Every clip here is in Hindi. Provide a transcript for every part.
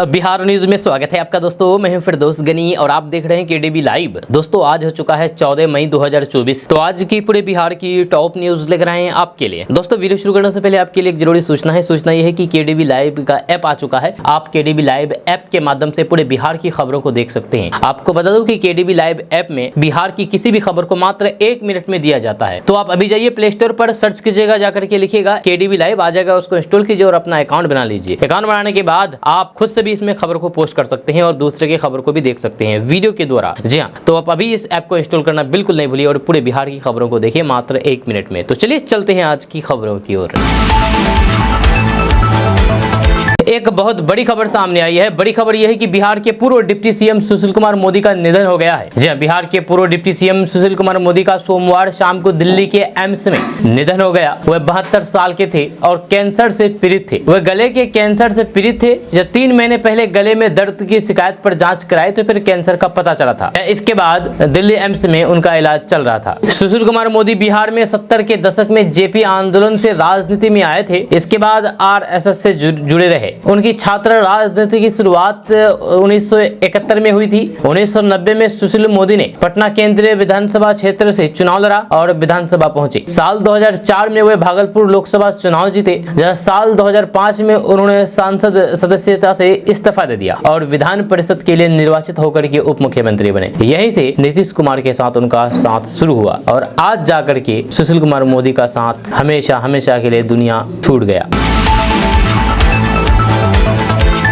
बिहार न्यूज में स्वागत है आपका दोस्तों। मैं हूं फिरदौस गनी और आप देख रहे हैं केडीबी लाइव। दोस्तों आज हो चुका है 14 मई 2024। तो आज की पूरे बिहार की टॉप न्यूज लेकर आए हैं आपके लिए। दोस्तों वीडियो शुरू करने से पहले आपके लिए एक जरूरी सूचना है। सूचना यह है कि केडीबी लाइव का ऐप आ चुका है। आप केडीबी लाइव ऐप के माध्यम से पूरे बिहार की खबरों को देख सकते हैं। आपको बता दूं कि केडीबी लाइव ऐप में बिहार की किसी भी खबर को मात्र 1 मिनट में दिया जाता है। तो आप अभी जाइए प्ले स्टोर पर सर्च कीजिएगा, जाकर के लिखिएगा केडीबी लाइव, आ जाएगा। उसको इंस्टॉल कीजिए और अपना अकाउंट बना लीजिए। अकाउंट बनाने के बाद आप खुद से भी इसमें खबर को पोस्ट कर सकते हैं और दूसरे की खबर को भी देख सकते हैं वीडियो के द्वारा। जी हाँ, तो आप अभी इस ऐप को इंस्टॉल करना बिल्कुल नहीं भूलिए और पूरे बिहार की खबरों को देखिए मात्र 1 मिनट में। तो चलिए चलते हैं आज की खबरों की ओर। एक बहुत बड़ी खबर सामने आई है। बड़ी खबर यह है कि बिहार के पूर्व डिप्टी सीएम सुशील कुमार मोदी का निधन हो गया है। जी हां, बिहार के पूर्व डिप्टी सीएम सुशील कुमार मोदी का सोमवार शाम को दिल्ली के एम्स में निधन हो गया। वह 72 साल के थे और कैंसर से पीड़ित थे। वह गले के कैंसर से पीड़ित थे। जब 3 महीने पहले गले में दर्द की शिकायत पर जांच कराई तो फिर कैंसर का पता चला था। इसके बाद दिल्ली एम्स में उनका इलाज चल रहा था। सुशील कुमार मोदी बिहार में 70 के दशक में जेपी आंदोलन से राजनीति में आए थे। इसके बाद आरएसएस से जुड़े रहे। उनकी छात्र राजनीति की शुरुआत 1971 में हुई थी। 1990 में सुशील मोदी ने पटना केंद्रीय विधानसभा क्षेत्र से चुनाव लड़ा और विधानसभा पहुंचे। साल 2004 में वे भागलपुर लोकसभा चुनाव जीते। जहां साल 2005 में उन्होंने सांसद सदस्यता से इस्तीफा दे दिया और विधान परिषद के लिए निर्वाचित होकर के उप मुख्यमंत्री बने। यहीं से नीतीश कुमार के साथ उनका साथ शुरू हुआ और आज जाकर के सुशील कुमार मोदी का साथ हमेशा हमेशा के लिए दुनिया छूट गया।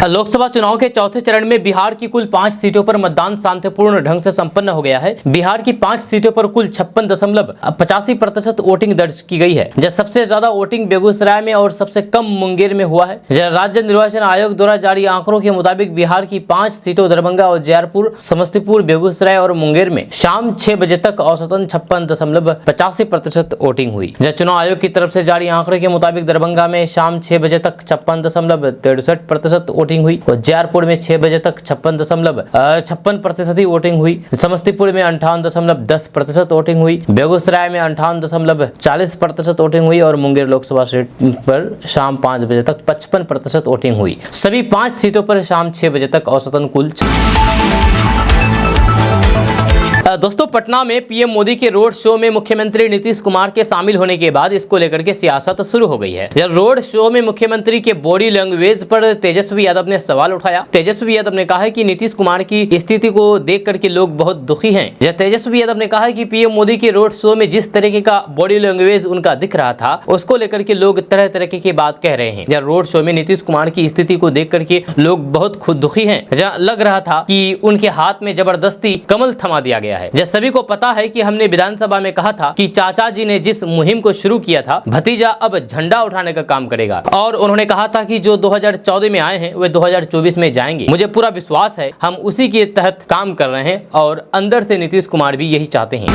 लोकसभा चुनाव के चौथे चरण में बिहार की कुल 5 सीटों पर मतदान शांतिपूर्ण ढंग से संपन्न हो गया है। बिहार की 5 सीटों पर कुल 56.85% वोटिंग दर्ज की गई है। जब सबसे ज्यादा वोटिंग बेगूसराय में और सबसे कम मुंगेर में हुआ है। राज्य निर्वाचन आयोग द्वारा जारी आंकड़ों के मुताबिक बिहार की 5 सीटों दरभंगा और जयपुर, समस्तीपुर, बेगूसराय और मुंगेर में शाम 6 बजे तक औसतन 56.85% वोटिंग हुई। जब चुनाव आयोग की तरफ से जारी आंकड़े के मुताबिक दरभंगा में शाम 6 बजे तक 56.63% वोटिंग हुई और जयपुर में 6 बजे तक 56.56% वोटिंग हुई। समस्तीपुर में 58.10% वोटिंग हुई। बेगूसराय में 58.40% वोटिंग हुई और मुंगेर लोकसभा सीट पर शाम 5 बजे तक 55% वोटिंग हुई। सभी 5 सीटों पर शाम 6 बजे तक औसतन कुल दोस्तों पटना में पीएम मोदी के रोड शो में मुख्यमंत्री नीतीश कुमार के शामिल होने के बाद इसको लेकर के सियासत शुरू हो गई है। जब रोड शो में मुख्यमंत्री के बॉडी लैंग्वेज पर तेजस्वी यादव ने सवाल उठाया। तेजस्वी यादव ने कहा है कि नीतीश कुमार की स्थिति को देख करके लोग बहुत दुखी हैं। जब तेजस्वी यादव ने कहा है कि पीएम मोदी के रोड शो में जिस तरीके का बॉडी लैंग्वेज उनका दिख रहा था उसको लेकर के लोग तरह तरह की बात कह रहे हैं। जब रोड शो में नीतीश कुमार की स्थिति को देख करके लोग बहुत खुद दुखी हैं। जहाँ लग रहा था कि उनके हाथ में जबरदस्ती कमल थमा दिया गया है। जब सभी को पता है कि हमने विधानसभा में कहा था कि चाचा जी ने जिस मुहिम को शुरू किया था, भतीजा अब झंडा उठाने का काम करेगा और उन्होंने कहा था कि जो 2014 में आए हैं वे 2024 में जाएंगे। मुझे पूरा विश्वास है हम उसी के तहत काम कर रहे हैं और अंदर से नीतीश कुमार भी यही चाहते हैं।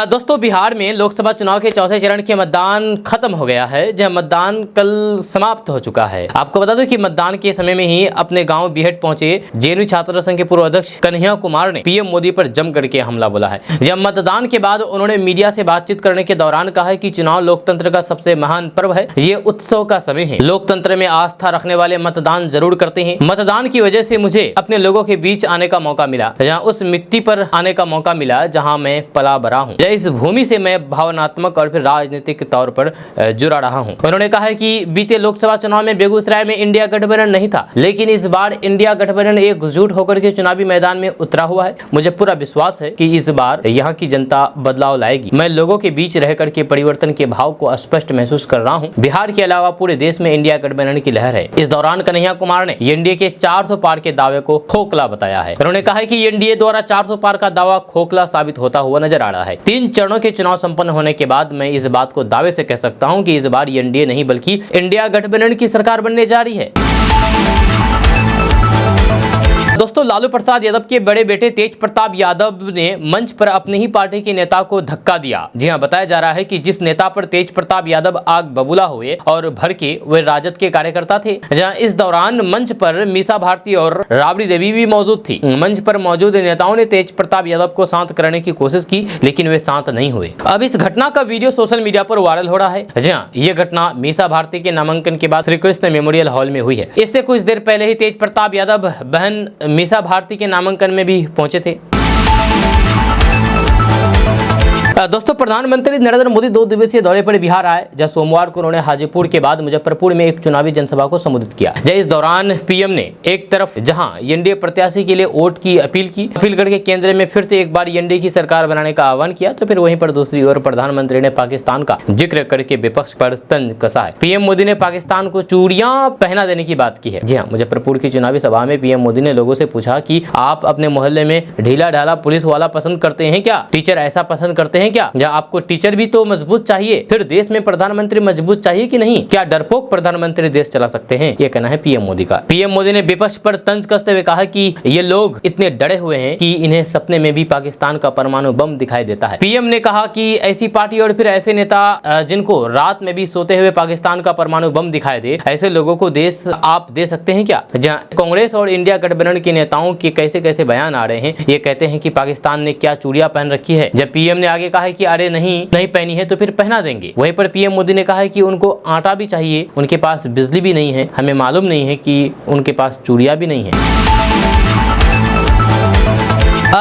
दोस्तों बिहार में लोकसभा चुनाव के चौथे चरण के मतदान खत्म हो गया है। जब मतदान कल समाप्त हो चुका है। आपको बता दूं कि मतदान के समय में ही अपने गांव बिहट पहुंचे जेएनयू छात्र संघ के पूर्व अध्यक्ष कन्हैया कुमार ने पीएम मोदी पर जम करके हमला बोला है। जब मतदान के बाद उन्होंने मीडिया से बातचीत करने के दौरान कहा है कि चुनाव लोकतंत्र का सबसे महान पर्व है। ये उत्सव का समय है। लोकतंत्र में आस्था रखने वाले मतदान जरूर करते हैं। मतदान की वजह से मुझे अपने लोगों के बीच आने का मौका मिला, जहाँ उस मिट्टी पर आने का मौका मिला जहाँ मैं पला बड़ा हूँ। इस भूमि से मैं भावनात्मक और फिर राजनीतिक तौर पर जुड़ा रहा हूं। उन्होंने कहा है कि बीते लोकसभा चुनाव में बेगूसराय में इंडिया गठबंधन नहीं था, लेकिन इस बार इंडिया गठबंधन एकजुट होकर के चुनावी मैदान में उतरा हुआ है। मुझे पूरा विश्वास है कि इस बार यहां की जनता बदलाव लाएगी। मैं लोगों के बीच रह करके परिवर्तन के भाव को स्पष्ट महसूस कर रहा हूं। बिहार के अलावा पूरे देश में इंडिया गठबंधन की लहर है। इस दौरान कन्हैया कुमार ने एनडीए के 400 पार के दावे को खोखला बताया है। उन्होंने कहा है कि एनडीए द्वारा 400 पार का दावा खोखला साबित होता हुआ नजर आ रहा है। 3 चरणों के चुनाव संपन्न होने के बाद मैं इस बात को दावे से कह सकता हूं कि इस बार एनडीए नहीं बल्कि इंडिया गठबंधन की सरकार बनने जा रही है। दोस्तों, लालू प्रसाद यादव के बड़े बेटे तेज प्रताप यादव ने मंच पर अपनी ही पार्टी के नेता को धक्का दिया। जी हां, बताया जा रहा है कि जिस नेता पर तेज प्रताप यादव आग बबूला हुए और भड़के वे राजद के कार्यकर्ता थे। जहां इस दौरान मंच पर मीसा भारती और राबड़ी देवी भी मौजूद थी। मंच पर मौजूद नेताओं ने तेज प्रताप यादव को शांत करने की कोशिश की, लेकिन वे शांत नहीं हुए। अब इस घटना का वीडियो सोशल मीडिया पर वायरल हो रहा है। जी हां, यह घटना मीसा भारती के नामांकन के बाद श्री कृष्ण मेमोरियल हॉल में हुई है। इससे कुछ देर पहले ही तेज प्रताप यादव बहन मीसा भारती के नामांकन में भी पहुंचे थे। दोस्तों, प्रधानमंत्री नरेंद्र मोदी 2 दिवसीय दौरे पर बिहार आए। जब सोमवार को उन्होंने हाजीपुर के बाद मुजफ्फरपुर में एक चुनावी जनसभा को संबोधित किया। जब इस दौरान पीएम ने एक तरफ जहां एनडीए प्रत्याशी के लिए वोट की अपील करके केंद्र में फिर से एक बार एनडीए की सरकार बनाने का आह्वान किया, तो फिर वहीं पर दूसरी ओर प्रधानमंत्री ने पाकिस्तान का जिक्र करके विपक्ष पर तंज कसा है। पीएम मोदी ने पाकिस्तान को चूड़ियां पहना देने की बात की है। जी हाँ, मुजफ्फरपुर की चुनावी सभा में पीएम मोदी ने लोगों से पूछा कि आप अपने मोहल्ले में ढीला ढाला पुलिस वाला पसंद करते हैं क्या? टीचर ऐसा पसंद करते हैं क्या? आपको टीचर भी तो मजबूत चाहिए, फिर देश में प्रधानमंत्री मजबूत चाहिए कि नहीं? क्या डरपोक प्रधानमंत्री देश चला सकते हैं? ये कहना है पीएम मोदी का। पीएम मोदी ने विपक्ष पर तंज कसते हुए कहा कि ये लोग इतने डरे हुए हैं कि इन्हें सपने में भी पाकिस्तान का परमाणु बम दिखाई देता है। पीएम ने कहा कि ऐसी पार्टी और फिर ऐसे नेता जिनको रात में भी सोते हुए पाकिस्तान का परमाणु बम दिखाई दे, ऐसे लोगों को देश आप दे सकते हैं क्या? जहाँ कांग्रेस और इंडिया गठबंधन के नेताओं के कैसे कैसे बयान आ रहे हैं। ये कहते हैं कि पाकिस्तान ने क्या चूड़ियां पहन रखी है। जब पीएम ने आगे कहा है कि अरे नहीं पहनी है तो फिर पहना देंगे। वहीं पर पीएम मोदी ने कहा है कि उनको आटा भी चाहिए, उनके पास बिजली भी नहीं है, हमें मालूम नहीं है कि उनके पास चूड़ियां भी नहीं है।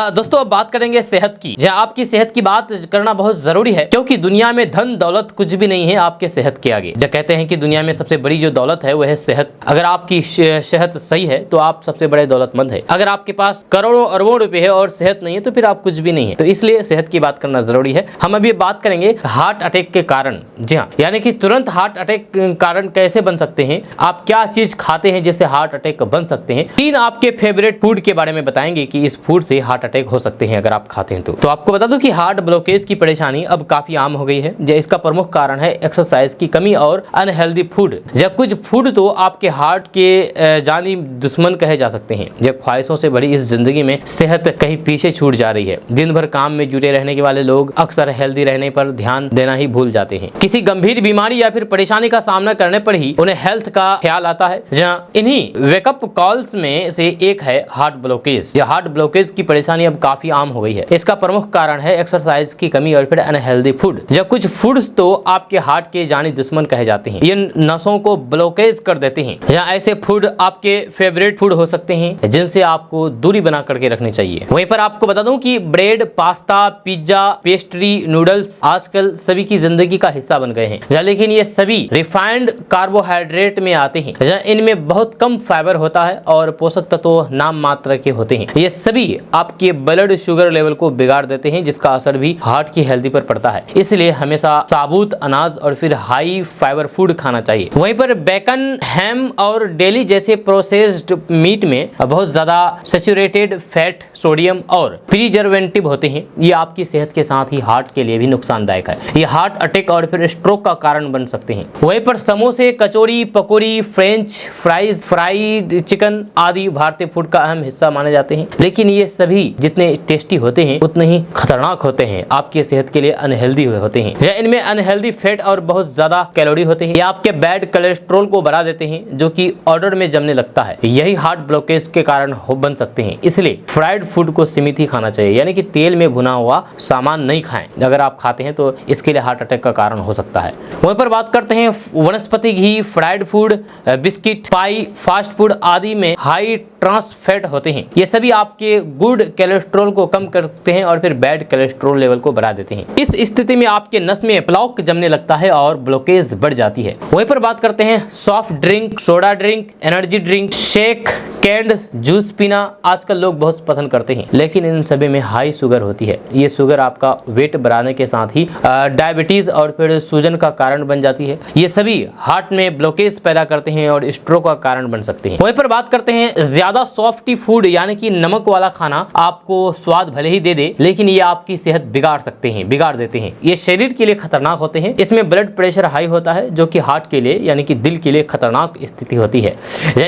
दोस्तों, अब बात करेंगे सेहत की। जहां आपकी सेहत की बात करना बहुत जरूरी है, क्योंकि दुनिया में धन दौलत कुछ भी नहीं है आपके सेहत के आगे। जब कहते हैं कि दुनिया में सबसे बड़ी जो दौलत है वह है सेहत। अगर आपकी सेहत सही है तो आप सबसे बड़े दौलतमंद है। अगर आपके पास करोड़ों अरबों रुपए है और सेहत नहीं है तो फिर आप कुछ भी नहीं है। तो इसलिए सेहत की बात करना जरूरी है। हम अभी बात करेंगे हार्ट अटैक के कारण। जी हाँ, यानी कि तुरंत हार्ट अटैक कारण कैसे बन सकते हैं, आप क्या चीज खाते हैं जिससे हार्ट अटैक बन सकते हैं। 3 आपके फेवरेट फूड के बारे में बताएंगे कि इस फूड से हार्ट अटैक हो सकते हैं अगर आप खाते हैं तो आपको बता दूं कि हार्ट ब्लॉकेज की परेशानी अब काफी आम हो गई है। इसका प्रमुख कारण है एक्सरसाइज की कमी और अनहेल्दी फूड। जब कुछ फूड तो आपके हार्ट के जानी दुश्मन कहे जा सकते हैं। जब ख्वाहिशों से भरी इस जिंदगी में सेहत कहीं पीछे छूट जा रही है। दिन भर काम में जुटे रहने के वाले लोग अक्सर हेल्दी रहने पर ध्यान देना ही भूल जाते हैं। किसी गंभीर बीमारी या फिर परेशानी का सामना करने पर ही उन्हें हेल्थ का ख्याल आता है। जहाँ इन्हीं वेकअप कॉल्स में से एक है हार्ट ब्लॉकेज। हार्ट ब्लॉकेज की परेशानी अब काफी आम हो गई है। इसका प्रमुख कारण है एक्सरसाइज की कमी और फिर अनहेल्दी फूड। जब कुछ फूड्स तो आपके हार्ट के जानी दुश्मन कहे जाते हैं, ये नसों को ब्लॉकेज कर देते हैं। या ऐसे फूड आपके फेवरेट फूड हो सकते हैं जिनसे आपको दूरी बना करके रखनी चाहिए। वहीं पर आपको बता दूं कि bread, pasta, pizza, pastry, noodles आजकल सभी की जिंदगी का हिस्सा बन गए हैं। लेकिन ये सभी रिफाइंड कार्बोहाइड्रेट में आते हैं। इनमें बहुत कम फाइबर होता है और पोषक तत्व नाम मात्र के होते हैं। ये सभी आपके ब्लड शुगर लेवल को बिगाड़ देते हैं, जिसका असर भी हार्ट की हेल्दी पर पड़ता है। इसलिए हमेशा साबुत अनाज और फिर हाई फाइबर फूड खाना चाहिए। वहीं पर बेकन, हैम और डेली जैसे प्रोसेस्ड मीट में बहुत ज्यादा सैचुरेटेड फैट, सोडियम और प्रिजर्वेटिव होते हैं। ये आपकी सेहत के साथ ही हार्ट के लिए भी नुकसानदायक है। ये हार्ट अटैक और फिर स्ट्रोक का कारण बन सकते हैं। वहीं पर समोसे, कचौरी, पकौड़ी, फ्रेंच फ्राइज, फ्राइड चिकन आदि भारतीय फूड का अहम हिस्सा माने जाते हैं। लेकिन ये सभी जितने टेस्टी होते हैं उतने ही खतरनाक होते हैं, आपकी सेहत के लिए अनहेल्दी होते हैं। इनमें अनहेल्दी फैट और बहुत ज्यादा कैलोरी होते हैं। ये आपके बैड कोलेस्ट्रॉल को बढ़ा देते हैं, जो कि ऑर्डर में जमने लगता है। यही हार्ट ब्लॉकेज के कारण बन सकते हैं। इसलिए फ्राइड फूड को सीमित ही खाना चाहिए, यानी कि तेल में भुना हुआ सामान नहीं खाएं। अगर आप खाते हैं तो इसके लिए हार्ट अटैक का कारण हो सकता है। वहीं पर बात करते हैं वनस्पति घी, फ्राइड फूड, बिस्किट, पाई, फास्ट फूड आदि में हाई ट्रांस फैट होते हैं। ये सभी आपके गुड कोलेस्ट्रॉल को कम करते हैं और फिर बैड कोलेस्ट्रॉल लेवल को बढ़ा देते हैं। इस स्थिति में आपके नस में प्लॉक जमने लगता है और ब्लॉकेज बढ़ जाती है। वहीं पर बात करते हैं soft drink, soda drink, energy drink, shake, canned juice पीना आजकल लोग बहुत पसंद करते हैं, लेकिन इन सभी में हाई शुगर होती है। ये शुगर आपका वेट बढ़ाने के साथ ही डायबिटीज और फिर सूजन का कारण बन जाती है। ये सभी हार्ट में ब्लॉकेज पैदा करते हैं और स्ट्रोक का कारण बन सकते हैं। वहीं पर बात करते हैं ज्यादा सॉफ्टी फूड, यानी कि नमक वाला खाना आपको स्वाद भले ही दे दे, लेकिन ये आपकी सेहत बिगाड़ देते हैं। ये शरीर के लिए खतरनाक होते हैं। इसमें ब्लड प्रेशर हाई होता है, जो कि हार्ट के लिए यानी कि दिल के लिए खतरनाक स्थिति होती है।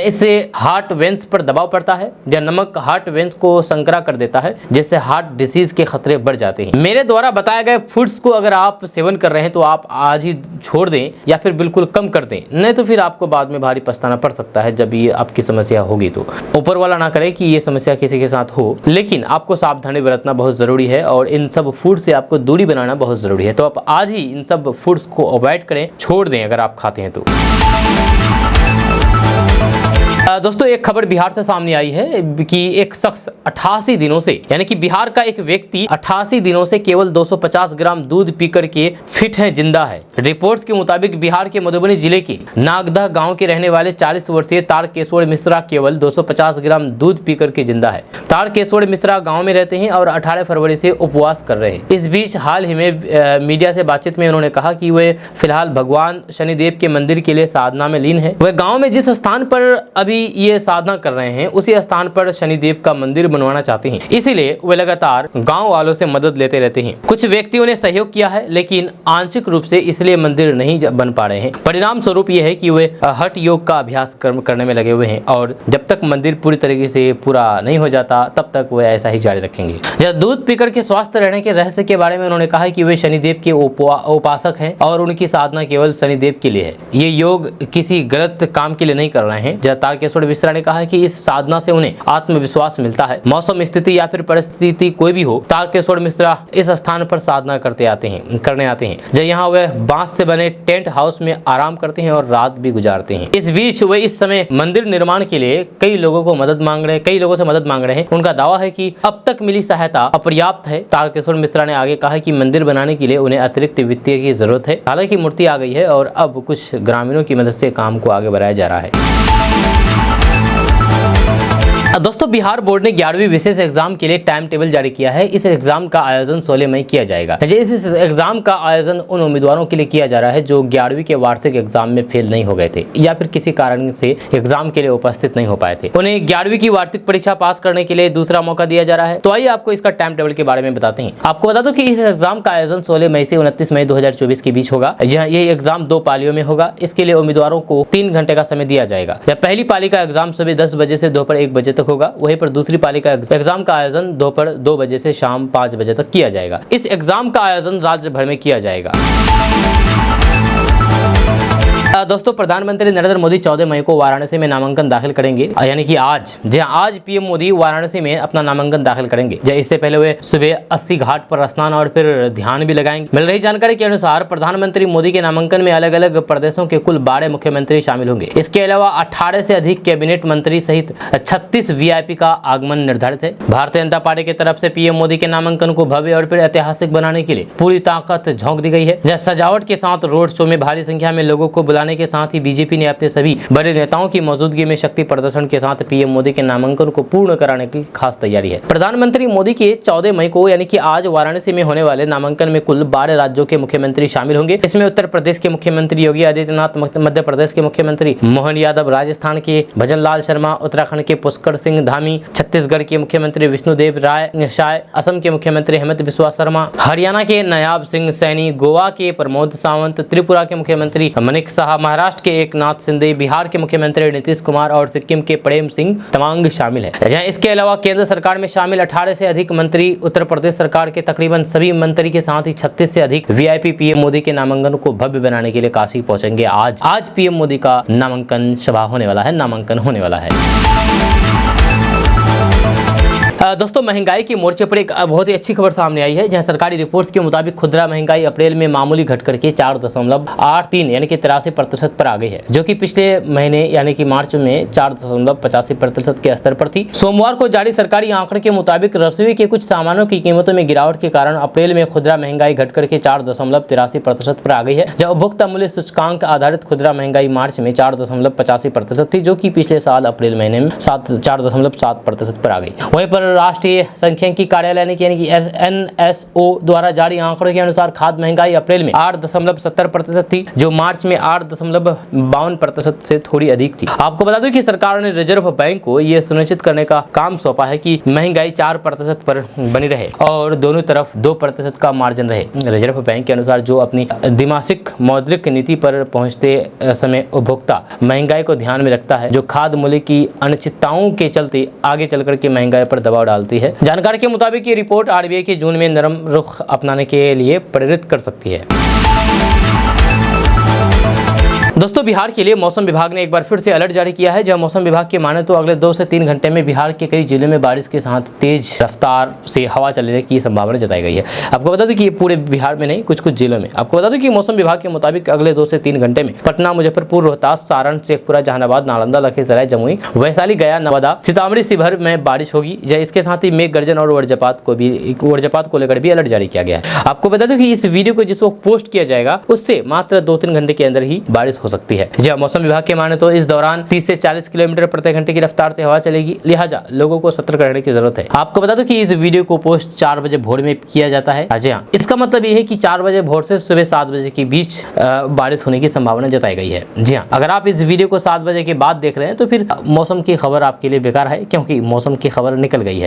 इससे हार्ट वेन्स पर दबाव पड़ता है, या नमक हार्ट वेन्स को संकरा कर देता है, जिससे हार्ट डिसीज के खतरे बढ़ जाते हैं। मेरे द्वारा बताए गए फूड्स को अगर आप सेवन कर रहे हैं तो आप आज ही छोड़ दें या फिर बिल्कुल कम कर दें, नहीं तो फिर आपको बाद में भारी पछताना पड़ सकता है जब ये आपकी समस्या होगी। तो ऊपर वाला ना करे कि ये समस्या किसी के साथ हो, लेकिन आपको सावधानी बरतना बहुत जरूरी है और इन सब फूड से आपको दूरी बनाना बहुत जरूरी है। तो आप आज ही इन सब फूड्स को अवॉइड करें, छोड़ दें अगर आप खाते हैं तो। दोस्तों एक खबर बिहार से सामने आई है कि एक शख्स 88 दिनों से, यानी कि बिहार का एक व्यक्ति 88 दिनों से केवल 250 ग्राम दूध पीकर के फिट है, जिंदा है। रिपोर्ट्स के मुताबिक बिहार के मधुबनी जिले के नागदह गांव के रहने वाले 40 वर्षीय तारकेश्वर मिश्रा केवल 250 ग्राम दूध पीकर के जिंदा है। तारकेश्वर मिश्रा गाँव में रहते हैं और 18 फरवरी से उपवास कर रहे हैं। इस बीच हाल ही में मीडिया से बातचीत में उन्होंने कहा कि वे फिलहाल भगवान शनिदेव के मंदिर के लिए साधना में लीन है। वह गाँव में जिस स्थान पर अभी ये साधना कर रहे हैं उसी स्थान पर शनिदेव का मंदिर बनवाना चाहते हैं, इसीलिए वे लगातार गांव वालों से मदद लेते रहते हैं। कुछ व्यक्तियों ने सहयोग किया है, लेकिन आंशिक रूप से इसलिए मंदिर नहीं बन पा रहे हैं। परिणाम स्वरूप यह है कि वे हठ योग का अभ्यास करने में लगे हुए हैं और जब तक मंदिर पूरी तरीके से पूरा नहीं हो जाता तब तक वे ऐसा ही जारी रखेंगे। दूध पीकर के स्वस्थ रहने के रहस्य के बारे में उन्होंने कहा कि वे शनिदेव के उपासक हैं और उनकी साधना केवल शनिदेव के लिए है। ये योग किसी गलत काम के लिए नहीं कर रहे हैं। तारकेश्वर मिश्रा ने कहा कि इस साधना से उन्हें आत्मविश्वास मिलता है। मौसम, स्थिति या फिर परिस्थिति कोई भी हो, तारकेश्वर मिश्रा इस स्थान पर साधना करने आते हैं। जब यहाँ वे बांस से बने टेंट हाउस में आराम करते हैं और रात भी गुजारते हैं। इस बीच वे इस समय मंदिर निर्माण के लिए कई लोगों से मदद मांग रहे हैं। उनका दावा है कि अब तक मिली सहायता अपर्याप्त है। तारकेश्वर मिश्रा ने आगे कहा कि मंदिर बनाने के लिए उन्हें अतिरिक्त वित्तीय की जरूरत है। हालांकि मूर्ति आ गई है और अब कुछ ग्रामीणों की मदद से काम को आगे बढ़ाया जा रहा है। दोस्तों बिहार बोर्ड ने 11वीं विशेष एग्जाम के लिए टाइम टेबल जारी किया है। इस एग्जाम का आयोजन 16 मई किया जाएगा। इस एग्जाम का आयोजन उन उम्मीदवारों के लिए किया जा रहा है जो 11वीं के वार्षिक एग्जाम में फेल नहीं हो गए थे या फिर किसी कारण से एग्जाम के लिए उपस्थित नहीं हो पाए थे। उन्हें 11वीं की वार्षिक परीक्षा पास करने के लिए दूसरा मौका दिया जा रहा है। तो आइए आपको इसका टाइम टेबल के बारे में बताते हैं। आपको बता दो कि इस एग्जाम का आयोजन 16 मई से 29 मई 2024 के बीच होगा। ये एग्जाम 2 पालियों में होगा। इसके लिए उम्मीदवारों को 3 घंटे का समय दिया जाएगा। पहली पाली का एग्जाम सुबह 10 बजे से दोपहर 1 बजे तक होगा। वहीं पर दूसरी पाली का एग्जाम का आयोजन दोपहर 2 बजे से शाम 5 बजे तक किया जाएगा। इस एग्जाम का आयोजन राज्य भर में किया जाएगा। दोस्तों प्रधानमंत्री नरेंद्र मोदी 14 मई को वाराणसी में नामांकन दाखिल करेंगे, यानी कि आज पीएम मोदी वाराणसी में अपना नामांकन दाखिल करेंगे। इससे पहले वे सुबह 80 घाट पर स्नान और फिर ध्यान भी लगाएंगे। मिल रही जानकारी के अनुसार प्रधानमंत्री मोदी के नामांकन में अलग अलग प्रदेशों के कुल 12 मुख्यमंत्री शामिल होंगे। इसके अलावा 18 से अधिक कैबिनेट मंत्री सहित 36 वीआईपी का आगमन निर्धारित है। भारतीय जनता पार्टी की तरफ से पीएम मोदी के नामांकन को भव्य और फिर ऐतिहासिक बनाने के लिए पूरी ताकत झोंक दी गई है। सजावट के साथ रोड शो में भारी संख्या में लोगों को बुलाने के साथ ही बीजेपी ने अपने सभी बड़े नेताओं की मौजूदगी में शक्ति प्रदर्शन के साथ पीएम मोदी के नामांकन को पूर्ण कराने की खास तैयारी है। प्रधानमंत्री मोदी के 14 मई को यानी कि आज वाराणसी में होने वाले नामांकन में कुल 12 राज्यों के मुख्यमंत्री शामिल होंगे। इसमें उत्तर प्रदेश के मुख्यमंत्री योगी आदित्यनाथ, मध्य प्रदेश के मुख्यमंत्री मोहन यादव, राजस्थान के भजनलाल शर्मा, उत्तराखंड के पुष्कर सिंह धामी, छत्तीसगढ़ के मुख्यमंत्री विष्णुदेव राय शाय, असम के मुख्यमंत्री हेमंत बिस्वा शर्मा, हरियाणा के नायाब सिंह सैनी, गोवा के प्रमोद सावंत, त्रिपुरा के मुख्यमंत्री मनिक साहा, महाराष्ट्र के एकनाथ शिंदे, बिहार के मुख्यमंत्री नीतीश कुमार और सिक्किम के प्रेम सिंह तमांग शामिल है। इसके अलावा केंद्र सरकार में शामिल 18 से अधिक मंत्री, उत्तर प्रदेश सरकार के तकरीबन सभी मंत्री के साथ ही 36 से अधिक वीआईपी पीएम मोदी के नामांकन को भव्य बनाने के लिए काशी पहुंचेंगे। आज पीएम मोदी का नामांकन सभा होने वाला है, नामांकन होने वाला है। दोस्तों महंगाई के मोर्चे पर एक बहुत ही अच्छी खबर सामने आई है, जहां सरकारी रिपोर्ट्स के मुताबिक खुदरा महंगाई अप्रैल में मामूली घट करके 4.83 यानी कि 83% पर आ गई है, जो कि पिछले महीने यानी कि मार्च में 4.85% के स्तर पर थी। सोमवार को जारी सरकारी आंकड़े के मुताबिक रसोई के कुछ सामानों की कीमतों में गिरावट के कारण अप्रैल में खुदरा महंगाई घट करके 4.83% पर आ गई है। जब उपभोक्ता मूल्य सूचकांक आधारित खुदरा महंगाई मार्च में 4.85% थी, जो कि पिछले साल अप्रैल महीने में 4.7% पर आ गई। वहीं पर राष्ट्रीय सांख्यिकी कार्यालय यानी कि NSO द्वारा जारी आंकड़ों के अनुसार खाद्य महंगाई अप्रैल में 8.70% थी, जो मार्च में 8.52% से थोड़ी अधिक थी। आपको बता दूं कि सरकार ने रिजर्व बैंक को यह सुनिश्चित करने का काम सौंपा है कि महंगाई 4% पर बनी रहे और दोनों तरफ 2% का मार्जिन रहे। रिजर्व बैंक के अनुसार जो अपनी द्विमासिक मौद्रिक नीति पर पहुंचते समय उपभोक्ता महंगाई को ध्यान में रखता है, जो खाद्य मूल्य की अनिश्चितताओं के चलते आगे चलकर के महंगाई पर दबाव डालती है। जानकारी के मुताबिक ये रिपोर्ट RBI के जून में नरम रुख अपनाने के लिए प्रेरित कर सकती है। दोस्तों, बिहार के लिए मौसम विभाग ने एक बार फिर से अलर्ट जारी किया है। जब मौसम विभाग की माने तो अगले 2 से 3 घंटे में बिहार के कई जिलों में बारिश के साथ तेज रफ्तार से हवा चलने की संभावना जताई गई है। आपको बता दें कि ये पूरे बिहार में नहीं, कुछ कुछ जिलों में। आपको बता दें कि मौसम विभाग के मुताबिक अगले 2 से 3 घंटे में पटना, मुजफ्फरपुर, रोहतास, सारण, शेखपुरा, जहानाबाद, नालंदा, लखीसराय, जमुई, वैशाली, गया, नवादा, सीतामढ़ी, शिवहर में बारिश होगी। इसके साथ ही मेघ गर्जन और वज्रपात को लेकर भी अलर्ट जारी किया गया है। आपको बता दें कि इस वीडियो को जिस वक्त पोस्ट किया जाएगा उससे मात्र 2-3 घंटे के अंदर ही बारिश हो सकती है। जब मौसम विभाग के माने तो इस दौरान 30 से 40 किलोमीटर प्रति घंटे की रफ्तार से हवा चलेगी, लिहाजा लोगों को सतर्क रहने की जरूरत है। आपको बता दो कि इस वीडियो को पोस्ट 4 बजे भोर में किया जाता है। जी हाँ, इसका मतलब ये है कि 4 बजे भोर से सुबह 7 बजे के बीच बारिश होने की संभावना जताई गई है। जी हाँ, अगर आप इस वीडियो को 7 बजे के बाद देख रहे हैं तो फिर मौसम की खबर आपके लिए बेकार है, क्योंकि मौसम की खबर निकल गई है।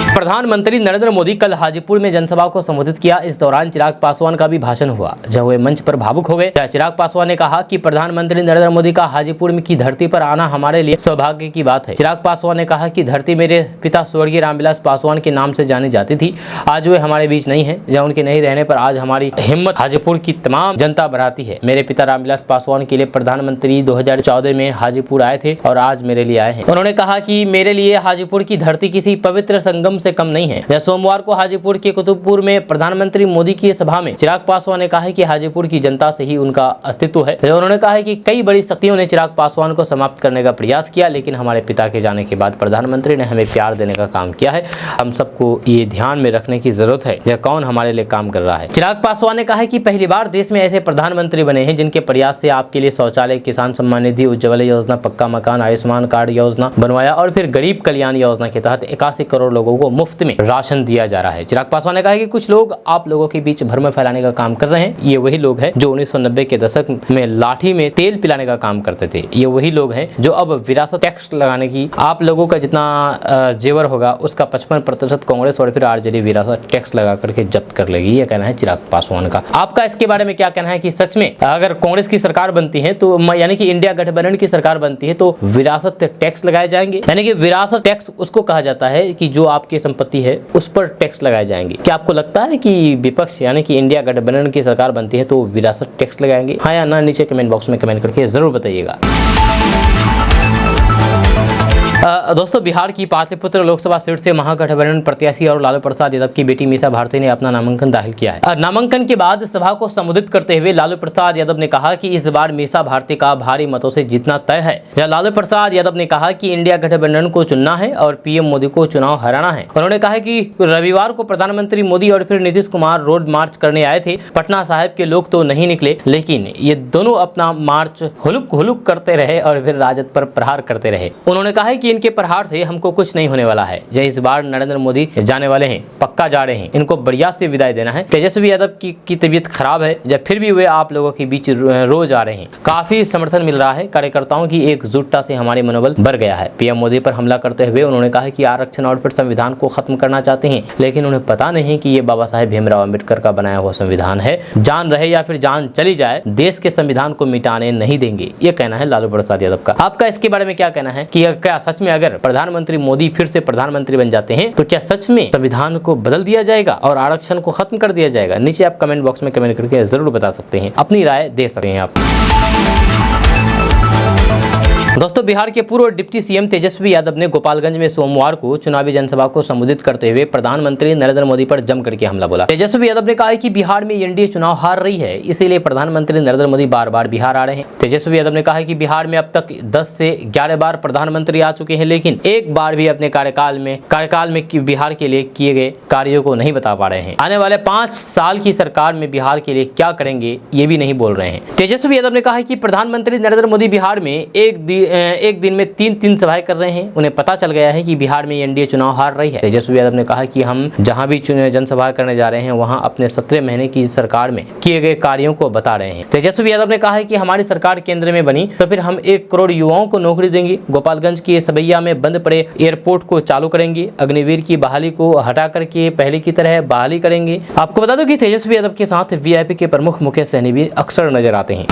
प्रधानमंत्री नरेंद्र मोदी कल हाजीपुर में जनसभा को संबोधित किया। इस दौरान चिराग पासवान का भी भाषण हुआ, जब वे मंच पर भावुक हो गए। चिराग पासवान ने कहा कि प्रधानमंत्री नरेंद्र मोदी का हाजीपुर की धरती पर आना हमारे लिए सौभाग्य की बात है। चिराग पासवान ने कहा कि धरती मेरे पिता स्वर्गीय रामविलास पासवान के नाम से जानी जाती थी, आज वे हमारे बीच नहीं है। जहाँ उनके नहीं रहने पर आज हमारी हिम्मत हाजीपुर की तमाम जनता बढ़ाती है। मेरे पिता रामविलास पासवान के लिए प्रधानमंत्री 2014 में हाजीपुर आए थे और आज मेरे लिए आए हैं। उन्होंने कहा कि मेरे लिए हाजीपुर की धरती किसी पवित्र संगम से कम नहीं है। सोमवार को हाजीपुर के कुतुबपुर में प्रधानमंत्री मोदी की सभा में चिराग पासवान ने कहा है कि हाजीपुर की जनता से ही उनका अस्तित्व है। उन्होंने कहा है कि कई बड़ी शक्तियों ने चिराग पासवान को समाप्त करने का प्रयास किया, लेकिन हमारे पिता के जाने के बाद प्रधानमंत्री ने हमें प्यार देने का काम किया है। हम सबको ये ध्यान में रखने की जरूरत है यह कौन हमारे लिए काम कर रहा है। चिराग पासवान ने कहा है कि पहली बार देश में ऐसे प्रधानमंत्री बने हैं जिनके प्रयास से आपके लिए शौचालय, किसान सम्मान निधि, उज्ज्वला योजना, पक्का मकान, आयुष्मान कार्ड योजना बनवाया और फिर गरीब कल्याण योजना के तहत 81 करोड़ लोगों को मुफ्त में राशन दिया जा रहा है। चिराग पासवान ने कहा कि कुछ लोग आप लोगों के बीच भ्रम फैलाने का काम कर रहे हैं। ये वही लोग हैं जो 1990 के दशक में लाठी में तेल पिलाने का काम करते थे। ये वही लोग हैं जो अब विरासत टैक्स लगाने की आप लोगों का जितना जेवर होगा उसका 55% कांग्रेस और फिर आरजेडी विरासत टैक्स लगा करके जब्त कर लेगी। ये कहना है चिराग पासवान का। आपका इसके बारे में क्या कहना है कि सच में अगर कांग्रेस की सरकार बनती है तो यानी कि इंडिया गठबंधन की सरकार बनती है तो विरासत टैक्स लगाए जाएंगे? यानी कि विरासत टैक्स उसको कहा जाता है कि जो आपकी संपत्ति है उस पर टैक्स लगाए जाएंगे। क्या आपको लगता है कि विपक्ष यानी कि इंडिया गठबंधन की सरकार बनती है तो विरासत टैक्स लगाएंगे? हाँ या ना, नीचे कमेंट बॉक्स में कमेंट करके जरूर बताइएगा। दोस्तों, बिहार की पाटलिपुत्र लोकसभा सीट से महागठबंधन प्रत्याशी और लालू प्रसाद यादव की बेटी मीसा भारती ने अपना नामांकन दाखिल किया है। नामांकन के बाद सभा को संबोधित करते हुए लालू प्रसाद यादव ने कहा कि इस बार मीसा भारती का भारी मतों से जीतना तय है। लालू प्रसाद यादव ने कहा कि इंडिया गठबंधन को चुनना है और पीएम मोदी को चुनाव हराना है। उन्होंने कहा कि रविवार को प्रधानमंत्री मोदी और फिर नीतीश कुमार रोड मार्च करने आए थे। पटना साहिब के लोग तो नहीं निकले, लेकिन ये दोनों अपना मार्च हुलुक हुलुक करते रहे और फिर राजद पर प्रहार करते रहे। उन्होंने कहा कि इनके प्रहार से हमको कुछ नहीं होने वाला है। इस बार नरेंद्र मोदी जाने वाले हैं, पक्का जा रहे हैं, इनको बढ़िया से विदाई देना है। तेजस्वी यादव की तबीयत खराब है, जब फिर भी वे आप लोगों के बीच रोज आ रहे हैं। काफी समर्थन मिल रहा है, कार्यकर्ताओं की एकजुटता से हमारे मनोबल बढ़ गया है। पीएम मोदी पर हमला करते हुए उन्होंने कहा कि आरक्षण और फिर संविधान को खत्म करना चाहते हैं, लेकिन उन्हें पता नहीं कि ये बाबा साहेब भीमराव अम्बेडकर का बनाया हुआ संविधान है। जान रहे या फिर जान चली जाए, देश के संविधान को मिटाने नहीं देंगे। ये कहना है लालू प्रसाद यादव का। आपका इसके बारे में क्या कहना है कि क्या सच में अगर प्रधानमंत्री मोदी फिर से प्रधानमंत्री बन जाते हैं तो क्या सच में संविधान को बदल दिया जाएगा और आरक्षण को खत्म कर दिया जाएगा? नीचे आप कमेंट बॉक्स में कमेंट करके जरूर बता सकते हैं, अपनी राय दे सकते हैं आप। दोस्तों, बिहार के पूर्व डिप्टी सीएम तेजस्वी यादव ने गोपालगंज में सोमवार को चुनावी जनसभा को संबोधित करते हुए प्रधानमंत्री नरेंद्र मोदी पर जम करके हमला बोला। तेजस्वी यादव ने कहा कि बिहार में एनडीए चुनाव हार रही है, इसीलिए प्रधानमंत्री नरेंद्र मोदी बार बार बिहार आ रहे हैं। तेजस्वी यादव ने कहा कि बिहार में अब तक 10 से 11 बार प्रधानमंत्री आ चुके हैं, लेकिन एक बार भी अपने कार्यकाल में बिहार के लिए किए गए कार्यों को नहीं बता पा रहे हैं। आने वाले 5 साल की सरकार में बिहार के लिए क्या करेंगे ये भी नहीं बोल रहे हैं। तेजस्वी यादव ने कहा कि प्रधानमंत्री नरेंद्र मोदी बिहार में एक दिन में 3 सभाएं कर रहे हैं। उन्हें पता चल गया है कि बिहार में एनडीए चुनाव हार रही है। तेजस्वी यादव ने कहा कि हम जहां भी जनसभा करने जा रहे हैं वहां अपने 17 महीने की सरकार में किए गए कार्यों को बता रहे हैं। तेजस्वी यादव ने कहा है कि हमारी सरकार केंद्र में बनी तो फिर हम 1 करोड़ युवाओं को नौकरी देंगे, गोपालगंज के सबैया में बंद पड़े एयरपोर्ट को चालू करेंगे, अग्निवीर की बहाली को हटा करके पहले की तरह बहाली करेंगे। आपको बता दो कि तेजस्वी यादव के साथ वीआईपी के प्रमुख मुकेश सहनी भी अक्सर नजर आते हैं।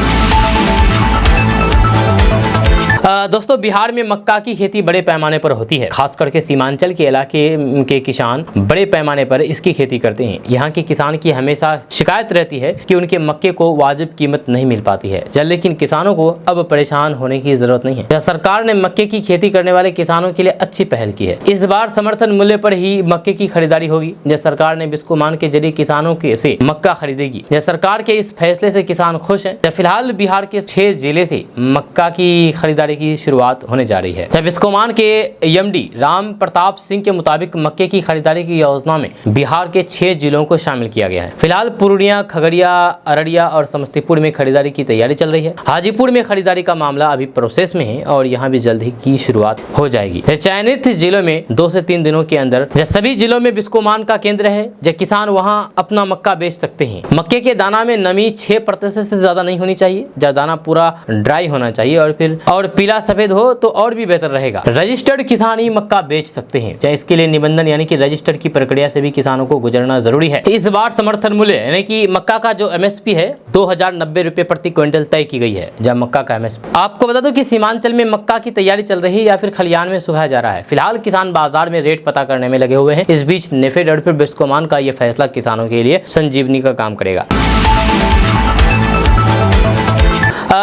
दोस्तों, बिहार में मक्का की खेती बड़े पैमाने पर होती है। खास करके सीमांचल के इलाके के किसान बड़े पैमाने पर इसकी खेती करते हैं। यहाँ के किसान की हमेशा शिकायत रहती है कि उनके मक्के को वाजिब कीमत नहीं मिल पाती है, लेकिन किसानों को अब परेशान होने की जरूरत नहीं है। सरकार ने मक्के की खेती करने वाले किसानों के लिए अच्छी पहल की है। इस बार समर्थन मूल्य पर ही मक्के की खरीदारी होगी। सरकार ने बिस्कोमान के जरिए किसानों से मक्का खरीदेगी। सरकार के इस फैसले से किसान खुश हैं। फिलहाल बिहार के 6 जिले से मक्का की खरीदारी की शुरुआत होने जा रही है। बिस्कोमान के एमडी राम प्रताप सिंह के मुताबिक मक्के की खरीदारी की योजना में बिहार के 6 जिलों को शामिल किया गया है। फिलहाल पूर्णिया, खगड़िया, अररिया और समस्तीपुर में खरीदारी की तैयारी चल रही है। हाजीपुर में खरीदारी का मामला अभी प्रोसेस में है और यहाँ भी जल्द ही की शुरुआत हो जाएगी। चयनित जिलों में 2 से 3 दिनों के अंदर सभी जिलों में बिस्कोमान का केंद्र है, किसान वहाँ अपना मक्का बेच सकते हैं। मक्के के दाना में नमी 6% से ज्यादा नहीं होनी चाहिए। दाना पूरा ड्राई होना चाहिए और पीला सफेद हो तो और भी बेहतर रहेगा। रजिस्टर्ड किसान ही मक्का बेच सकते हैं। इसके लिए निबंधन यानी कि रजिस्टर्ड की प्रक्रिया से भी किसानों को गुजरना जरूरी है। इस बार समर्थन मूल्य यानी कि मक्का का जो एमएसपी है 2090 रुपए प्रति क्विंटल तय की गई है। जब मक्का का एमएसपी, आपको बता दो कि सीमांचल में मक्का की तैयारी चल रही है या फिर खलियान में सुखाया जा रहा है। फिलहाल किसान बाजार में रेट पता करने में लगे हुए हैं। इस बीच नेफेड और फिर बिस्कोमान का यह फैसला किसानों के लिए संजीवनी का काम करेगा।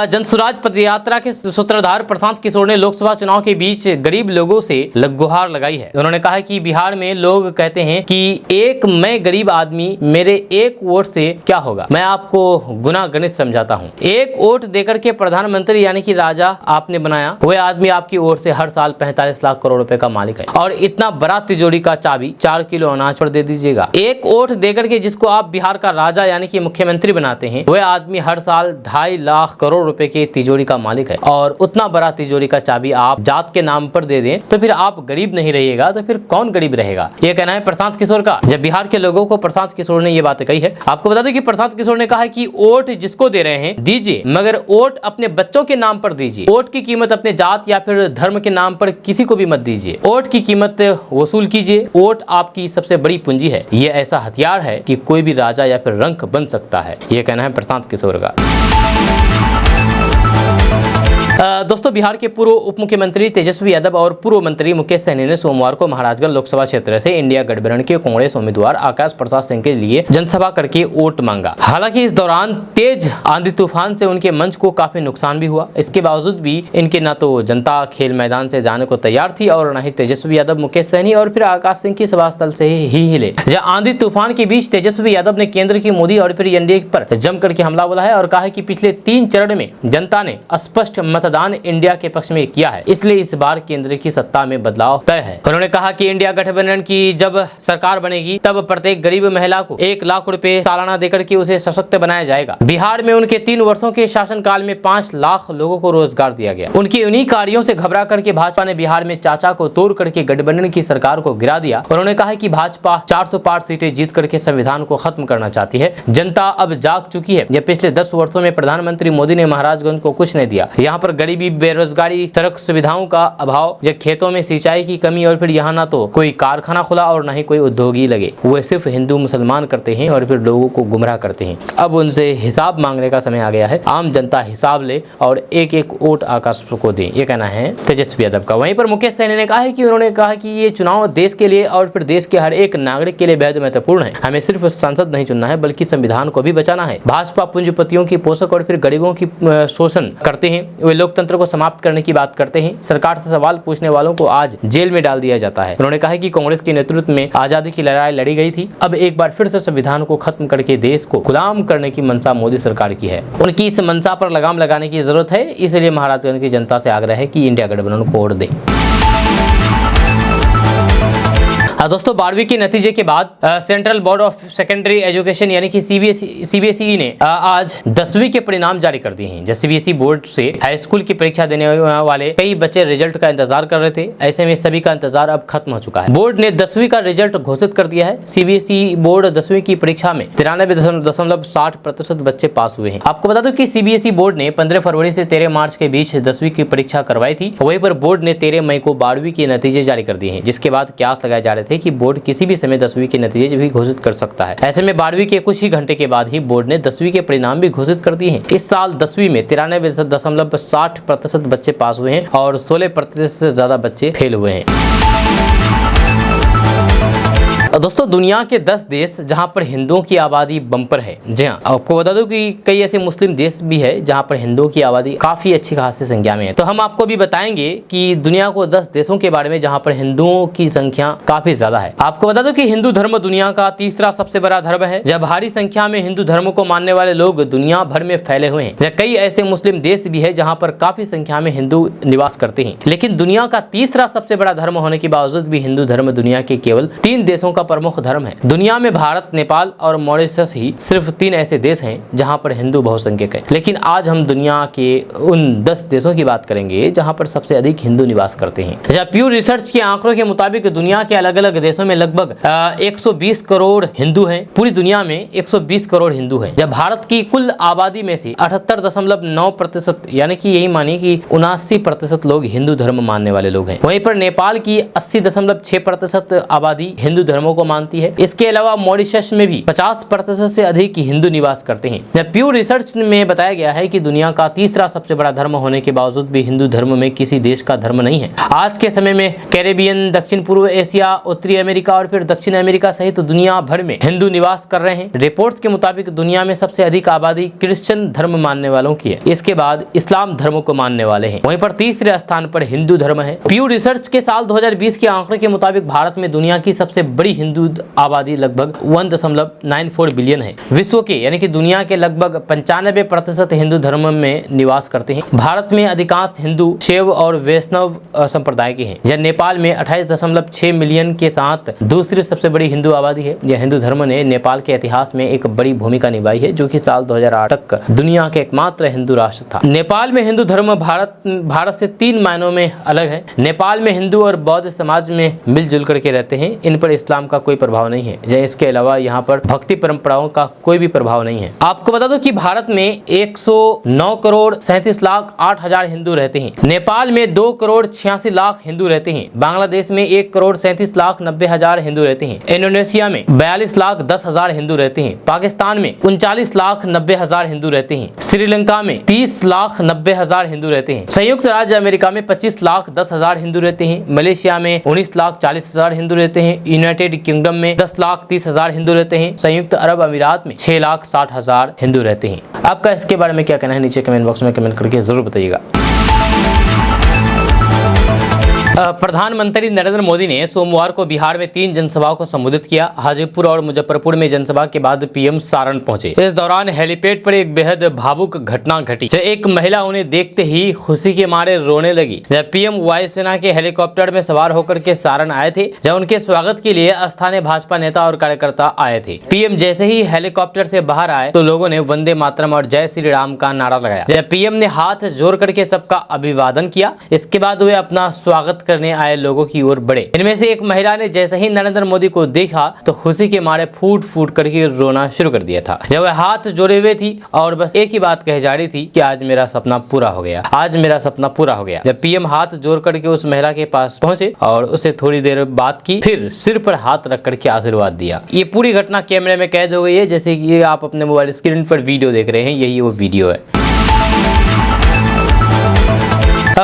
जनसुराज पदयात्रा के सूत्रधार प्रशांत किशोर ने लोकसभा चुनाव के बीच गरीब लोगों से गुहार लगाई है। उन्होंने कहा कि बिहार में लोग कहते हैं कि मैं गरीब आदमी, मेरे 1 वोट से क्या होगा। मैं आपको गुना गणित समझाता हूँ। 1 वोट देकर के प्रधानमंत्री यानी कि राजा आपने बनाया, वह आदमी आपकी ओर से हर साल 45 लाख करोड़ रुपए का मालिक है और इतना बड़ा तिजोरी का चाबी 4 किलो अनाज पर दे दीजिएगा। 1 वोट देकर के जिसको आप बिहार का राजा यानी कि मुख्यमंत्री बनाते हैं, वह आदमी हर साल 2.5 लाख करोड़ रुपए के तिजोरी का मालिक है और उतना बड़ा तिजोरी का चाबी आप जात के नाम पर दे दें तो फिर आप गरीब नहीं रहिएगा तो फिर कौन गरीब रहेगा। यह कहना है प्रशांत किशोर का। जब बिहार के लोगों को प्रशांत किशोर ने यह बातें कही है। आपको बता दें कि प्रशांत किशोर ने कहा है कि वोट जिसको दे रहे हैं दीजिए, मगर वोट अपने बच्चों के नाम पर दीजिए। वोट की कीमत अपने जात या फिर धर्म के नाम पर किसी को भी मत दीजिए। वोट की कीमत वसूल कीजिए। वोट आपकी सबसे बड़ी पूंजी है। यह ऐसा हथियार है कि कोई भी राजा या फिर रंक बन सकता है। यह कहना है प्रशांत किशोर का। दोस्तों, बिहार के पूर्व उप मुख्यमंत्री तेजस्वी यादव और पूर्व मंत्री मुकेश सहनी ने सोमवार को महाराजगंज लोकसभा क्षेत्र से इंडिया गठबंधन के कांग्रेस उम्मीदवार आकाश प्रसाद सिंह के लिए जनसभा करके वोट मांगा। हालांकि इस दौरान तेज आंधी तूफान से उनके मंच को काफी नुकसान भी हुआ। इसके बावजूद भी इनके न तो जनता खेल मैदान से जाने को तैयार थी और न ही तेजस्वी यादव, मुकेश सहनी और फिर आकाश सिंह की सभा स्थल से ही हिले। जहाँ आंधी तूफान के बीच तेजस्वी यादव ने केंद्र की मोदी और फिर एनडीए पर जम करके हमला बोला है और कहा है कि पिछले 3 चरण में जनता ने स्पष्ट मतदान इंडिया के पक्ष में किया है, इसलिए इस बार केंद्र की सत्ता में बदलाव तय है। उन्होंने कहा कि इंडिया गठबंधन की जब सरकार बनेगी तब प्रत्येक गरीब महिला को 1 लाख रुपए सालाना देकर के उसे सशक्त बनाया जाएगा। बिहार में उनके 3 वर्षों के शासनकाल में 5 लाख लोगों को रोजगार दिया गया। उनकी उन्हीं कार्यों से घबरा करके भाजपा ने बिहार में चाचा को तोड़ करके गठबंधन की सरकार को गिरा दिया। उन्होंने कहा कि भाजपा 405 सीटें जीत करके संविधान को खत्म करना चाहती है। जनता अब जाग चुकी है। जब पिछले 10 वर्षों में प्रधानमंत्री मोदी ने महाराजगंज को कुछ नहीं दिया। यहाँ पर गरीबी, बेरोजगारी, सड़क सुविधाओं का अभाव, या खेतों में सिंचाई की कमी और फिर यहाँ ना तो कोई कारखाना खुला और ना ही कोई उद्योग ही लगे। वे सिर्फ हिंदू मुसलमान करते हैं और फिर लोगों को गुमराह करते हैं। अब उनसे हिसाब मांगने का समय आ गया है। आम जनता हिसाब ले और एक वोट आकाश को दे। ये कहना है तेजस्वी यादव का। वहीं पर मुकेश सहनी ने कहा है कि उन्होंने कहा कि ये चुनाव देश के लिए और फिर देश के हर एक नागरिक के लिए बेहद महत्वपूर्ण है। हमें सिर्फ सांसद नहीं चुनना है बल्कि संविधान को भी बचाना है। भाजपा पूंजीपतियों की पोषक और फिर गरीबों की शोषण करते हैं। वे लोकतंत्र को समाप्त करने की बात करते हैं। सरकार से सवाल पूछने वालों को आज जेल में डाल दिया जाता है। उन्होंने कहा कि कांग्रेस के नेतृत्व में आजादी की लड़ाई लड़ी गई थी। अब एक बार फिर से संविधान को खत्म करके देश को गुलाम करने की मंशा मोदी सरकार की है। उनकी इस मंशा पर लगाम लगाने की जरूरत है। इसलिए महाराजगंज की जनता से आग्रह है कि इंडिया गठबंधन को वोट दे। दोस्तों 12वीं के नतीजे के बाद central board of secondary education यानी कि सीबीएसई ने आज 10वीं के परिणाम जारी कर दिए हैं। सीबीएसई बोर्ड से हाई स्कूल की परीक्षा देने वाले कई बच्चे रिजल्ट का इंतजार कर रहे थे। ऐसे में सभी का इंतजार अब खत्म हो चुका है। बोर्ड ने 10वीं का रिजल्ट घोषित कर दिया है। सीबीएसई बोर्ड 10वीं की परीक्षा में 93.60% बच्चे पास हुए हैं। आपको बता दो कि सीबीएसई बोर्ड ने 15 फरवरी से 13 मार्च के बीच 10वीं की परीक्षा करवाई थी। वहीं पर बोर्ड ने 13 मई को 12वीं के नतीजे जारी कर दिए हैं, जिसके बाद क्यास लगाए जा रहे थे कि बोर्ड किसी भी समय 10वीं के नतीजे भी घोषित कर सकता है। ऐसे में 12वीं के कुछ ही घंटे के बाद ही बोर्ड ने 10वीं के परिणाम भी घोषित कर दिए हैं। इस साल 10वीं में 93.60% बच्चे पास हुए हैं और 16% से ज्यादा बच्चे फेल हुए हैं। दोस्तों दुनिया के 10 देश जहां पर हिंदुओं की आबादी बम्पर है। जी हाँ, आपको बता दूं कि कई ऐसे मुस्लिम देश भी है जहां पर हिंदुओं की आबादी काफी अच्छी खासी संख्या में है। तो हम आपको भी बताएंगे कि दुनिया को 10 देशों के बारे में जहां पर हिंदुओं की संख्या काफी ज्यादा है। आपको बता दूं कि हिंदू धर्म दुनिया का तीसरा सबसे बड़ा धर्म है। जब भारी संख्या में हिंदू धर्म को मानने वाले लोग दुनिया भर में फैले हुए हैं। कई ऐसे मुस्लिम देश भी है जहाँ पर काफी संख्या में हिंदू निवास करते हैं। लेकिन दुनिया का तीसरा सबसे बड़ा धर्म होने के बावजूद भी हिंदू धर्म दुनिया के केवल 3 देशों का प्रमुख धर्म है। दुनिया में भारत, नेपाल और मॉरिशस ही सिर्फ 3 ऐसे देश हैं जहां पर हिंदू बहुसंख्यक है। लेकिन आज हम दुनिया के उन 10 देशों की बात करेंगे जहां पर सबसे अधिक हिंदू निवास करते हैं। प्यू रिसर्च के आंकड़ों के मुताबिक दुनिया के अलग अलग देशों में लगभग 120 करोड़ हिंदू हैं। पूरी दुनिया में 120 करोड़ हिंदू हैं। जब भारत की कुल आबादी में से 78.9% यानी कि यही मानिए कि 79% लोग हिंदू धर्म मानने वाले लोग हैं। वहीं पर नेपाल की 80.6% आबादी हिंदू धर्मों को मानती है। इसके अलावा मॉरिशस में भी 50% से अधिक हिंदू निवास करते हैं। प्यू रिसर्च में बताया गया है कि दुनिया का तीसरा सबसे बड़ा धर्म होने के बावजूद भी हिंदू धर्म में किसी देश का धर्म नहीं है। आज के समय में कैरेबियन, दक्षिण पूर्व एशिया, उत्तरी अमेरिका और फिर दक्षिण अमेरिका सहित दुनिया भर में हिंदू निवास कर रहे हैं। रिपोर्ट्स के मुताबिक दुनिया में सबसे अधिक आबादी क्रिश्चियन धर्म मानने वालों की है। इसके बाद इस्लाम धर्म को मानने वाले हैं। वहीं पर तीसरे स्थान पर हिंदू धर्म है। प्यू रिसर्च के साल 2020 के आंकड़े के मुताबिक भारत में दुनिया की सबसे बड़ी हिंदू आबादी लगभग 1.94 बिलियन है। विश्व के यानी कि दुनिया के लगभग 95% हिंदू धर्म में निवास करते हैं। भारत में अधिकांश हिंदू शैव और वैष्णव संप्रदाय के हैं। यह नेपाल में 28.6 मिलियन के साथ दूसरी सबसे बड़ी हिंदू आबादी है। यह हिंदू धर्म ने नेपाल के इतिहास में एक बड़ी भूमिका निभाई है, जो कि साल 2008 तक दुनिया के एकमात्र हिंदू राष्ट्र था। नेपाल में हिंदू धर्म भारत से 3 मायनों में अलग है। नेपाल में हिंदू और बौद्ध समाज में मिलजुल करके रहते हैं। इन पर इस्लाम का कोई प्रभाव नहीं है। इसके अलावा यहाँ पर भक्ति परंपराओं का कोई भी प्रभाव नहीं है। आपको बता दो कि भारत में 109 करोड़ 37 लाख 8 हजार हिंदू रहते हैं। नेपाल में 2 करोड़ 86 लाख हिंदू रहते हैं। बांग्लादेश में 1 करोड़ 37 लाख 90 हजार हिंदू रहते हैं। इंडोनेशिया में 42 लाख 10 हजार हिंदू रहते हैं। पाकिस्तान में 39 लाख 90 हजार हिंदू रहते हैं। श्रीलंका में 30 लाख 90 हजार हिंदू रहते हैं। संयुक्त राज्य अमेरिका में 25 लाख 10 हजार हिंदू रहते हैं। मलेशिया में 19 लाख 40 हजार हिंदू रहते हैं। यूनाइटेड किंगडम में 10 लाख 30 हजार हिंदू रहते हैं। संयुक्त अरब अमीरात में 6 लाख 60 हजार हिंदू रहते हैं। आपका इसके बारे में क्या कहना है, नीचे कमेंट बॉक्स में कमेंट करके जरूर बताइएगा। प्रधानमंत्री नरेंद्र मोदी ने सोमवार को बिहार में 3 जनसभाओं को संबोधित किया। हाजीपुर और मुजफ्फरपुर में जनसभा के बाद पीएम सारण पहुंचे। इस दौरान हेलीपैड पर एक बेहद भावुक घटना घटी। एक महिला उन्हें देखते ही खुशी के मारे रोने लगी। जब पीएम वायुसेना के हेलीकॉप्टर में सवार होकर के सारण आए थे, जब उनके स्वागत के लिए स्थानीय भाजपा नेता और कार्यकर्ता आए थे। पीएम जैसे ही हेलीकॉप्टर से बाहर आए तो लोगों ने वंदे मातरम और जय श्री राम का नारा लगाया। जब पीएम ने हाथ जोड़ करके सबका अभिवादन किया, इसके बाद वे अपना स्वागत करने आए लोगों की ओर बढ़े। इनमें से एक महिला ने जैसे ही नरेंद्र मोदी को देखा तो खुशी के मारे फूट फूट करके रोना शुरू कर दिया था। जब वह हाथ जोड़े हुए थी और बस एक ही बात कह जा रही थी कि आज मेरा सपना पूरा हो गया, आज मेरा सपना पूरा हो गया। जब पीएम हाथ जोड़ करके उस महिला के पास पहुंचे और उसे थोड़ी देर बात की, फिर सिर पर हाथ रख करके आशीर्वाद दिया। ये पूरी घटना कैमरे में कैद हो गई है, जैसे कि आप अपने मोबाइल स्क्रीन पर वीडियो देख रहे हैं, यही वो वीडियो है।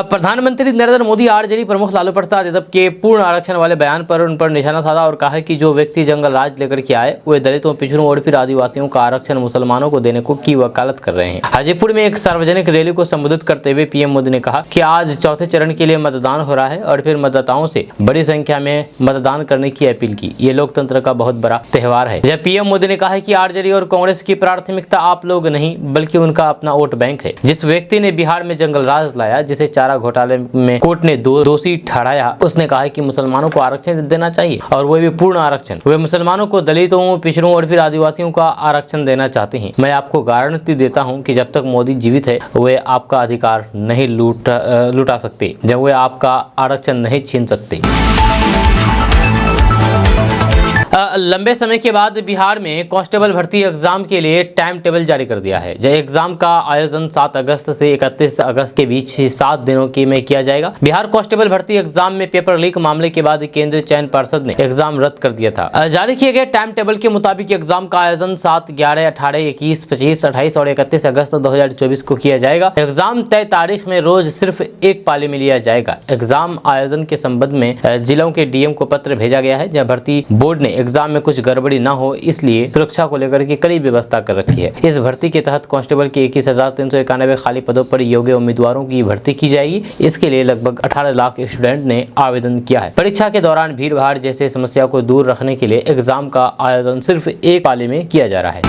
प्रधानमंत्री नरेंद्र मोदी आरजेडी प्रमुख लालू प्रसाद यादव के पूर्ण आरक्षण वाले बयान पर उन पर निशाना साधा और कहा कि जो व्यक्ति जंगल राज लेकर के आए वे दलितों, पिछड़ों और फिर आदिवासियों का आरक्षण मुसलमानों को देने की वकालत कर रहे हैं। हाजीपुर में एक सार्वजनिक रैली को संबोधित करते हुए पीएम मोदी ने कहा कि आज चौथे चरण के लिए मतदान हो रहा है और फिर मतदाताओं से बड़ी संख्या में मतदान करने की अपील की। ये लोकतंत्र का बहुत बड़ा त्योहार है। जब पीएम मोदी ने कहा कि आरजेडी और कांग्रेस की प्राथमिकता आप लोग नहीं बल्कि उनका अपना वोट बैंक है। जिस व्यक्ति ने बिहार में जंगल राज लाया, जिसे 4 चारा घोटाले में कोर्ट ने दोषी ठहराया। उसने कहा कि मुसलमानों को आरक्षण देना चाहिए और वो भी पूर्ण आरक्षण। वे मुसलमानों को, दलितों, पिछड़ों और फिर आदिवासियों का आरक्षण देना चाहते हैं। मैं आपको गारंटी देता हूं कि जब तक मोदी जीवित है वे आपका अधिकार नहीं लुटा सकते, जब वे आपका आरक्षण नहीं छीन सकते। लंबे समय के बाद बिहार में कांस्टेबल भर्ती एग्जाम के लिए टाइम टेबल जारी कर दिया है। जो एग्जाम का आयोजन 7 अगस्त से 31 अगस्त के बीच 7 दिनों के में किया जाएगा। बिहार कांस्टेबल भर्ती एग्जाम में पेपर लीक मामले के बाद केंद्रीय चयन पर्षद ने एग्जाम रद्द कर दिया था। जारी किए गए टाइम टेबल के मुताबिक एग्जाम का आयोजन 7, 11, 18, 21, 25, 28 और 31 अगस्त 2024 को किया जाएगा। एग्जाम तय तारीख में रोज सिर्फ एक पाली में लिया जाएगा। एग्जाम आयोजन के संबंध में जिलों के डीएम को पत्र भेजा गया है। जहां भर्ती बोर्ड ने एग्जाम में कुछ गड़बड़ी ना हो इसलिए सुरक्षा को लेकर के कड़ी व्यवस्था कर रखी है। इस भर्ती के तहत कांस्टेबल के 21,391 खाली पदों पर योग्य उम्मीदवारों की भर्ती की जाएगी। इसके लिए लगभग 18 लाख स्टूडेंट ने आवेदन किया है। परीक्षा के दौरान भीड़ भाड़ जैसे समस्या को दूर रखने के लिए एग्जाम का आयोजन सिर्फ एक पाली में किया जा रहा है।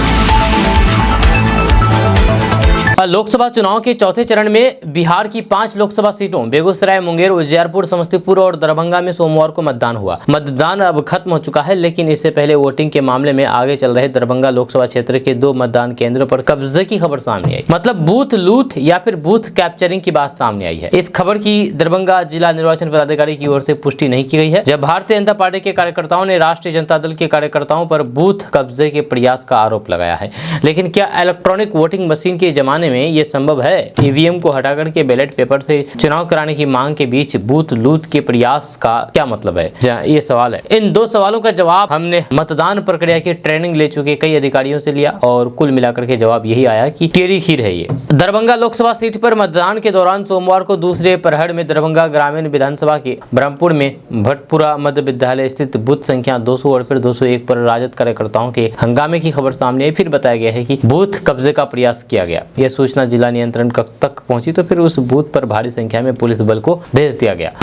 लोकसभा चुनाव के चौथे चरण में बिहार की 5 लोकसभा सीटों बेगूसराय, मुंगेर, उजियारपुर, समस्तीपुर और दरभंगा में सोमवार को मतदान हुआ। मतदान अब खत्म हो चुका है, लेकिन इससे पहले वोटिंग के मामले में आगे चल रहे दरभंगा लोकसभा क्षेत्र के 2 मतदान केंद्रों पर कब्जे की खबर सामने आई। मतलब बूथ लूट या फिर बूथ कैप्चरिंग की बात सामने आई है। इस खबर की दरभंगा जिला निर्वाचन पदाधिकारी की ओर से पुष्टि नहीं की गई है। जब भारतीय जनता पार्टी के कार्यकर्ताओं ने राष्ट्रीय जनता दल के कार्यकर्ताओं पर बूथ कब्जे के प्रयास का आरोप लगाया है। लेकिन क्या इलेक्ट्रॉनिक वोटिंग मशीन के जमाने में ये संभव है? ईवीएम को हटाकर के बैलेट पेपर से चुनाव कराने की मांग के बीच बूथ लूट के प्रयास का क्या मतलब है? ये सवाल है। इन 2 सवालों का जवाब हमने मतदान प्रक्रिया की ट्रेनिंग ले चुके कई अधिकारियों से लिया और कुल मिलाकर के जवाब यही आया कि टेढ़ी खीर है ये। दरभंगा लोकसभा सीट पर मतदान के दौरान सोमवार को दूसरे प्रहर में दरभंगा ग्रामीण विधानसभा के ब्रह्मपुर में भटपुरा मध्य विद्यालय स्थित बूथ संख्या 200 और फिर 201 पर राजद कार्यकर्ताओं के हंगामे की खबर सामने आई। फिर बताया गया है कि बूथ कब्जे का प्रयास किया गया। यह सूचना जिला नियंत्रण कक्ष तक पहुंची तो फिर उस बूथ पर भारी संख्या में पुलिस बल को भेज दिया गया।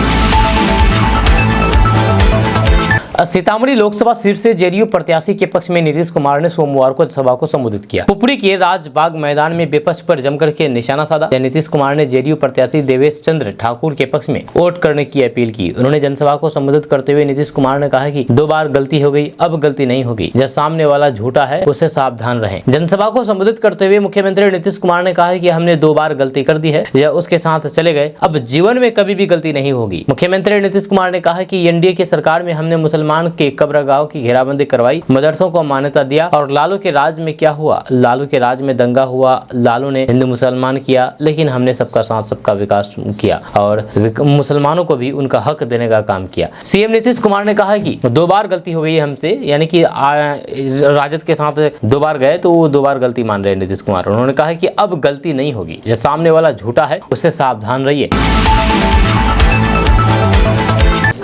सीतामढ़ी लोकसभा सीट से जेडीयू प्रत्याशी के पक्ष में नीतीश कुमार ने सोमवार को सभा को संबोधित किया। पुपरी के राजबाग मैदान में विपक्ष पर जमकर के निशाना साधा। नीतीश कुमार ने जेडीयू प्रत्याशी देवेश चंद्र ठाकुर के पक्ष में वोट करने की अपील की। उन्होंने जनसभा को संबोधित करते हुए नीतीश कुमार ने कहा कि 2 बार गलती हो गई, अब गलती नहीं होगी। जब सामने वाला झूठा है उससे सावधान रहें। जनसभा को संबोधित करते हुए मुख्यमंत्री नीतीश कुमार ने कहा कि हमने 2 बार गलती कर दी है या उसके साथ चले गए, अब जीवन में कभी भी गलती नहीं होगी। मुख्यमंत्री नीतीश कुमार ने कहा कि एनडीए की सरकार में हमने मुसलमान के कब्र गांव की घेराबंदी करवाई, मदरसों को मान्यता दिया और लालू के राज में क्या हुआ? लालू के राज में दंगा हुआ, लालू ने हिंदू मुसलमान किया, लेकिन हमने सबका साथ सबका विकास किया और मुसलमानों को भी उनका हक देने का काम किया। सीएम नीतीश कुमार ने कहा कि 2 बार गलती हो गई हमसे, यानी कि राजद के साथ 2 बार गए तो वो 2 बार गलती मान रहे नीतीश कुमार। उन्होंने कहा कि अब गलती नहीं होगी, जो सामने वाला झूठा है उससे सावधान रहिए।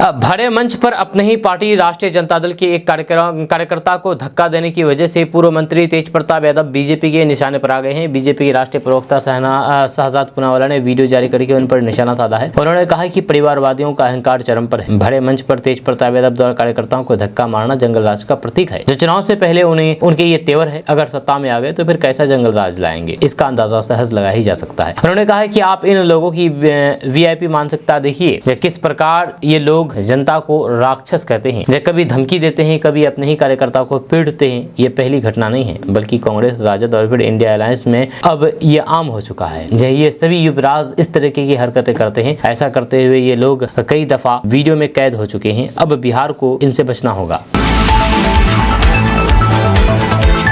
भरे मंच पर अपने ही पार्टी राष्ट्रीय जनता दल के एक कार्यकर्ता को धक्का देने की वजह से पूर्व मंत्री तेज प्रताप यादव बीजेपी के निशाने पर आ गए हैं। बीजेपी के राष्ट्रीय प्रवक्ता शहजाद पूनावाला ने वीडियो जारी करके उन पर निशाना साधा है। उन्होंने कहा कि परिवारवादियों का अहंकार चरम पर है। भरे मंच पर तेज प्रताप यादव द्वारा कार्यकर्ताओं को धक्का मारना जंगल राज का प्रतीक है। जो चुनाव से पहले उनके ये तेवर है, अगर सत्ता में आ गए तो फिर कैसा जंगल राज लाएंगे, इसका अंदाजा सहज लगा ही जा सकता है। उन्होंने कहा कि आप इन लोगों की वीआईपी मानसिकता देखिए, किस प्रकार ये लोग जनता को राक्षस कहते हैं। वे कभी धमकी देते हैं, कभी अपने ही कार्यकर्ताओं को पीटते हैं। ये पहली घटना नहीं है, बल्कि कांग्रेस, राजद और फिर इंडिया अलायंस में अब ये आम हो चुका है। ये सभी युवराज इस तरीके की हरकतें करते हैं। ऐसा करते हुए ये लोग कई दफा वीडियो में कैद हो चुके हैं। अब बिहार को इनसे बचना होगा।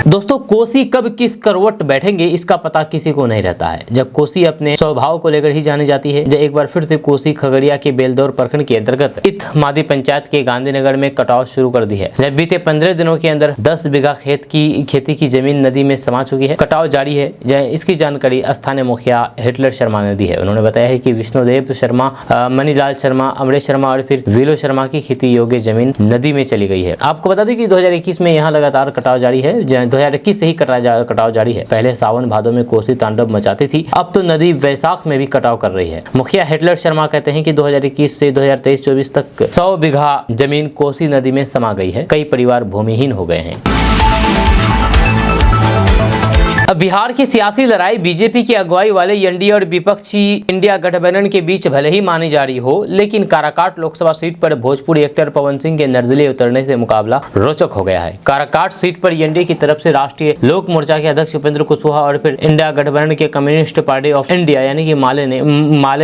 दोस्तों, कोसी कब किस करवट बैठेंगे इसका पता किसी को नहीं रहता है। जब कोसी अपने स्वभाव को लेकर ही जानी जाती है। जब एक बार फिर से कोसी खगड़िया के बेलदौर प्रखंड के अंतर्गत इत मादी पंचायत के गांधीनगर में कटाव शुरू कर दी है। जब बीते 15 दिनों के अंदर 10 बीघा खेती की जमीन नदी में समा चुकी है। कटाव जारी है। इसकी जानकारी स्थानीय मुखिया हिटलर शर्मा ने दी है। उन्होंने बताया है कि विष्णुदेव शर्मा, मनीलाल शर्मा, अमरेश शर्मा और फिर वीलो शर्मा की खेती योग्य जमीन नदी में चली गई है। आपको बता दें कि 2021 में यहाँ लगातार कटाव जारी है। 2021 से ही कटाव जारी है। पहले सावन भादों में कोसी तांडव मचाती थी, अब तो नदी वैशाख में भी कटाव कर रही है। मुखिया हिटलर शर्मा कहते हैं कि 2021 से 2023-24 तक 100 बीघा जमीन कोसी नदी में समा गई है। कई परिवार भूमिहीन हो गए हैं। अब बिहार की सियासी लड़ाई बीजेपी की अगुवाई वाले एनडीए और विपक्षी इंडिया गठबंधन के बीच भले ही मानी जा रही हो, लेकिन काराकाट लोकसभा सीट पर भोजपुरी एक्टर पवन सिंह के निर्दलीय उतरने से मुकाबला रोचक हो गया है। काराकाट सीट पर एनडीए की तरफ से राष्ट्रीय लोक मोर्चा के अध्यक्ष उपेंद्र कुशवाहा और फिर इंडिया गठबंधन के कम्युनिस्ट पार्टी ऑफ इंडिया यानी कि माले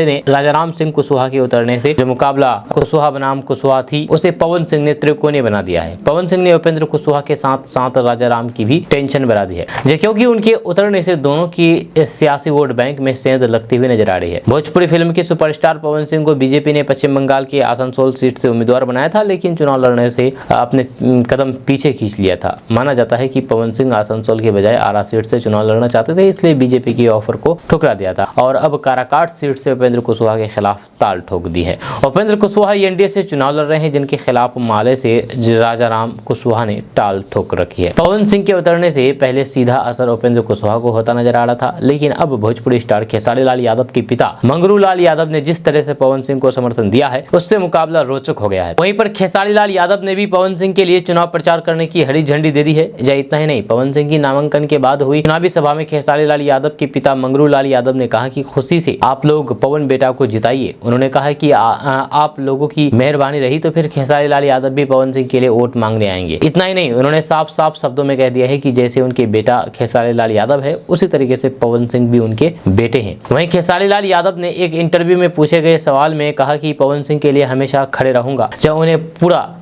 ने राजाराम सिंह कुशवाहा के उतरने से जो मुकाबला कुशवाहा बनाम कुशवाहा थी उसे पवन सिंह ने त्रिकोणीय बना दिया है। पवन सिंह ने उपेंद्र कुशवाहा के साथ साथ राजाराम की भी टेंशन बढ़ा दी है, क्योंकि उनके उतरने से दोनों की सियासी वोट बैंक में सेंध लगती हुई नजर आ रही है। भोजपुरी फिल्म के सुपरस्टार पवन सिंह को बीजेपी ने पश्चिम बंगाल के आसनसोल सीट से उम्मीदवार बनाया था, लेकिन चुनाव लड़ने से अपने कदम पीछे खींच लिया था। माना जाता है कि पवन सिंह आसनसोल के बजाय आरा सीट से चुनाव लड़ना चाहते थे, इसलिए बीजेपी की ऑफर को ठुकरा दिया था और अब काराकाट सीट से उपेंद्र कुशवाहा के खिलाफ ताल ठोक दी है। उपेंद्र कुशवाहा एनडीए से चुनाव लड़ रहे हैं, जिनके खिलाफ माले से राजाराम कुशवाहा ने टाल ठोक रखी है। पवन सिंह के उतरने से पहले सीधा असर उपेंद्र कुशवाहा को होता नजर आ रहा था, लेकिन अब भोजपुरी स्टार खेसारी लाल यादव के पिता मंगरू लाल यादव ने जिस तरह से पवन सिंह को समर्थन दिया है उससे मुकाबला रोचक हो गया है। वहीं पर खेसारी लाल यादव ने भी पवन सिंह के लिए चुनाव प्रचार करने की हरी झंडी दे दी है। या इतना ही नहीं, पवन सिंह की नामांकन के बाद हुई चुनावी सभा में खेसारी लाल यादव के पिता मंगरू लाल यादव ने कहा कि खुशी से आप लोग पवन बेटा को जिताइए। उन्होंने कहा कि आप लोगों की मेहरबानी रही तो फिर खेसारी लाल यादव भी पवन सिंह के लिए वोट मांगने आएंगे। इतना ही नहीं, उन्होंने साफ साफ शब्दों में कह दिया है कि जैसे उनके बेटा खेसारी लाल यादव है उसी तरीके से पवन सिंह भी उनके बेटे हैं। वहीं खेसारी लाल यादव ने एक इंटरव्यू में पूछे गए सवाल में कहा कि पवन सिंह के लिए हमेशा खड़े रहूंगा, जब उन्हें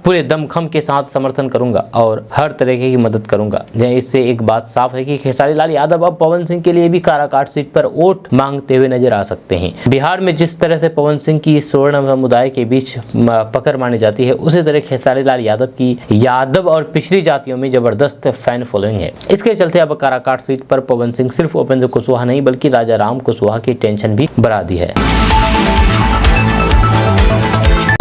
पूरे दमखम के साथ समर्थन करूंगा और हर तरीके की मदद करूंगा। इससे एक बात साफ है कि खेसारी लाल यादव अब पवन सिंह के लिए भी काराकाट सीट पर वोट मांगते हुए नजर आ सकते हैं। बिहार में जिस तरह से पवन सिंह की स्वर्ण समुदाय के बीच पकड़ मानी जाती है, उसी तरह खेसारी लाल यादव की यादव और पिछड़ी जातियों में जबरदस्त फैन फॉलोइंग है। इसके चलते अब काराकाट सीट पर पवन सिंह सिर्फ उपेंद्र कुशवाहा नहीं बल्कि राजाराम कुशवाहा की टेंशन भी बढ़ा दी है।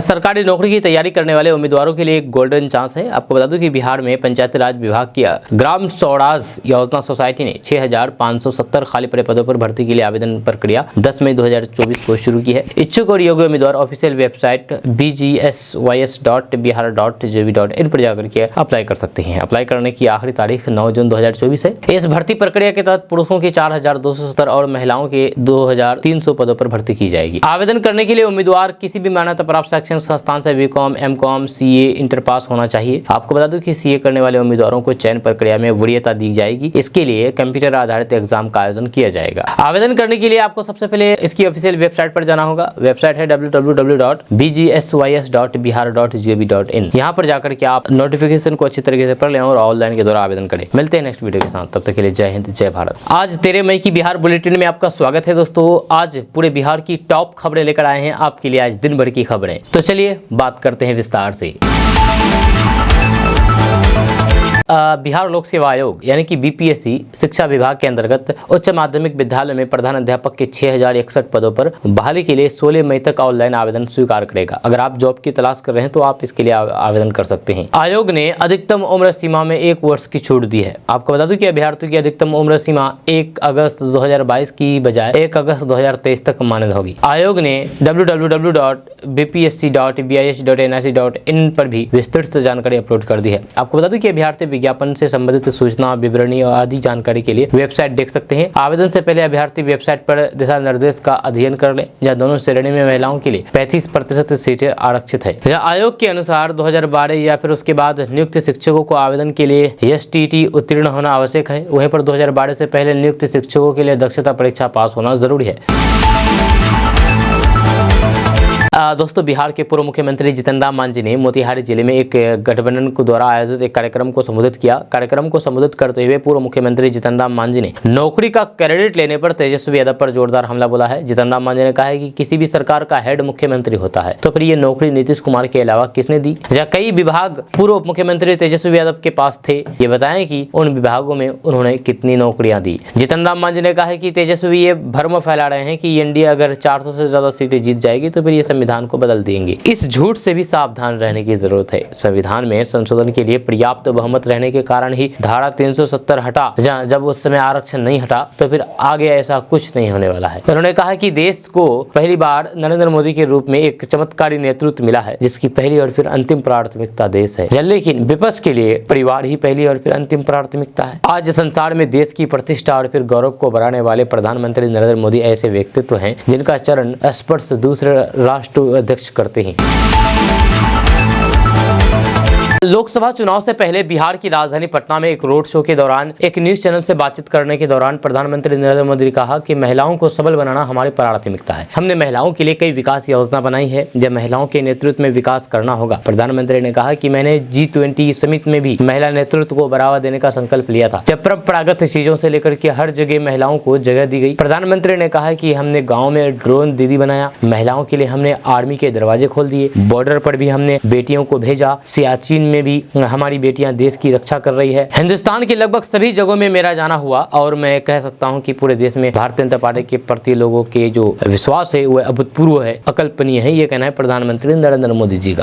सरकारी नौकरी की तैयारी करने वाले उम्मीदवारों के लिए एक गोल्डन चांस है। आपको बता दूं कि बिहार में पंचायती राज विभाग की ग्राम स्वराज योजना सोसाइटी ने 6570 खाली पड़े पदों पर भर्ती के लिए आवेदन प्रक्रिया 10 मई 2024 को शुरू की है। इच्छुक और योग्य उम्मीदवार ऑफिशियल वेबसाइट bgsys.bihar.gov.in पर जाकर के अप्लाई कर सकते हैं। अप्लाई करने की आखिरी तारीख 9 जून 2024 है। इस भर्ती प्रक्रिया के तहत पुरुषों के 4270 और महिलाओं के 2300 पदों पर भर्ती की जाएगी। आवेदन करने के लिए उम्मीदवार किसी भी मान्यता प्राप्त शैक्षणिक संस्थान से BCom, MCom, CA, inter pass होना चाहिए। आपको बता दूं कि सीए करने वाले उम्मीदवारों को चयन प्रक्रिया में वरीयता दी जाएगी। इसके लिए कंप्यूटर आधारित एग्जाम का आयोजन किया जाएगा। आवेदन करने के लिए आपको सबसे पहले इसकी ऑफिशियल वेबसाइट पर जाना होगा। वेबसाइट है www.bgsys.bihar.gov.in। यहाँ पर जाकर के आप नोटिफिकेशन को अच्छी तरीके से पढ़ लें और ऑनलाइन के द्वारा आवेदन करें। मिलते हैं नेक्स्ट वीडियो के साथ, तब तक के लिए जय हिंद, जय भारत। आज 13 मई की बिहार बुलेटिन में आपका स्वागत है दोस्तों। आज पूरे बिहार की टॉप खबरें लेकर आए हैं आपके लिए, आज दिन भर की खबरें। तो चलिए बात करते हैं विस्तार से। बिहार लोक सेवा आयोग यानी कि बीपीएससी शिक्षा विभाग के अंतर्गत उच्च माध्यमिक विद्यालय में प्रधान अध्यापक के 6061 पदों पर बहाली के लिए 16 मई तक ऑनलाइन आवेदन स्वीकार करेगा। अगर आप जॉब की तलाश कर रहे हैं तो आप इसके लिए आवेदन कर सकते हैं। आयोग ने अधिकतम उम्र सीमा में 1 वर्ष की छूट दी है। आपको बता दूं कि अभ्यर्थियों की अधिकतम उम्र सीमा 1 अगस्त 2022 की बजाय 1 अगस्त 2023 तक मान्य होगी। आयोग ने www.bpsc.bih.nic.in पर भी विस्तृत जानकारी अपलोड कर दी है। आपको बता दूं कि अभ्यर्थी विज्ञापन से संबंधित सूचना, विवरणी और आदि जानकारी के लिए वेबसाइट देख सकते हैं। आवेदन से पहले अभ्यर्थी वेबसाइट पर दिशा निर्देश का अध्ययन कर ले। जहाँ दोनों श्रेणी में महिलाओं के लिए 35% सीटें आरक्षित है। आयोग के अनुसार 2012 या फिर उसके बाद नियुक्त शिक्षकों को आवेदन के लिए STT उत्तीर्ण होना आवश्यक है। वहीं पर 2012 से पहले नियुक्त शिक्षकों के लिए दक्षता परीक्षा पास होना जरूरी है। दोस्तों, बिहार के पूर्व मुख्यमंत्री जीतन राम मांझी ने मोतिहारी जिले में एक गठबंधन को द्वारा आयोजित एक कार्यक्रम को संबोधित किया। कार्यक्रम को संबोधित करते हुए पूर्व मुख्यमंत्री जीतन राम मांझी ने नौकरी का क्रेडिट लेने पर तेजस्वी यादव पर जोरदार हमला बोला है। जीतन राम मांझी ने कहा है कि किसी भी सरकार का हेड मुख्यमंत्री होता है, तो फिर ये नौकरी नीतीश कुमार के अलावा किसने दी? जहाँ कई विभाग पूर्व मुख्यमंत्री तेजस्वी यादव के पास थे, ये बताएं कि उन विभागों में उन्होंने कितनी नौकरियां दी। जीतन राम मांझी ने कहा है कि तेजस्वी ये भ्रम फैला रहे हैं कि एनडीए अगर 400 से ज्यादा सीटें जीत जाएगी तो फिर ये संविधान संविधान को बदल देंगे। इस झूठ से भी सावधान रहने की जरूरत है। संविधान में संशोधन के लिए पर्याप्त बहुमत रहने के कारण ही धारा 370 हटा। जब उस समय आरक्षण नहीं हटा तो फिर आगे ऐसा कुछ नहीं होने वाला है। उन्होंने कहा कि देश को पहली बार नरेंद्र मोदी के रूप में एक चमत्कारी नेतृत्व मिला है, जिसकी पहली और फिर अंतिम प्राथमिकता देश है। लेकिन विपक्ष के लिए परिवार ही पहली और फिर अंतिम प्राथमिकता है। आज संसार में देश की प्रतिष्ठा और फिर गौरव को बढ़ाने वाले प्रधानमंत्री नरेंद्र मोदी ऐसे व्यक्तित्व हैं जिनका चरण स्पर्श दूसरे राष्ट्र अध्यक्ष करते हैं। लोकसभा चुनाव से पहले बिहार की राजधानी पटना में एक रोड शो के दौरान एक न्यूज चैनल से बातचीत करने के दौरान प्रधानमंत्री नरेंद्र मोदी ने कहा कि महिलाओं को सबल बनाना हमारी प्राथमिकता है। हमने महिलाओं के लिए कई विकास योजना बनाई है, जब महिलाओं के नेतृत्व में विकास करना होगा। प्रधानमंत्री ने कहा कि मैंने G20 समिट में भी महिला नेतृत्व को बढ़ावा देने का संकल्प लिया था, जब परंपरागत चीजों से लेकर के हर जगह महिलाओं को जगह दी गई। प्रधानमंत्री ने कहा कि हमने गाँव में ड्रोन दीदी बनाया, महिलाओं के लिए हमने आर्मी के दरवाजे खोल दिए, बॉर्डर पर भी हमने बेटियों को भेजा, सियाचिन में भी हमारी बेटियां देश की रक्षा कर रही है। हिंदुस्तान के लगभग सभी जगहों में मेरा जाना हुआ और मैं कह सकता हूं कि पूरे देश में भारतीय जनता पार्टी के प्रति लोगों के जो विश्वास है वो अभूतपूर्व है, अकल्पनीय है। ये कहना है प्रधानमंत्री नरेंद्र मोदी जी का।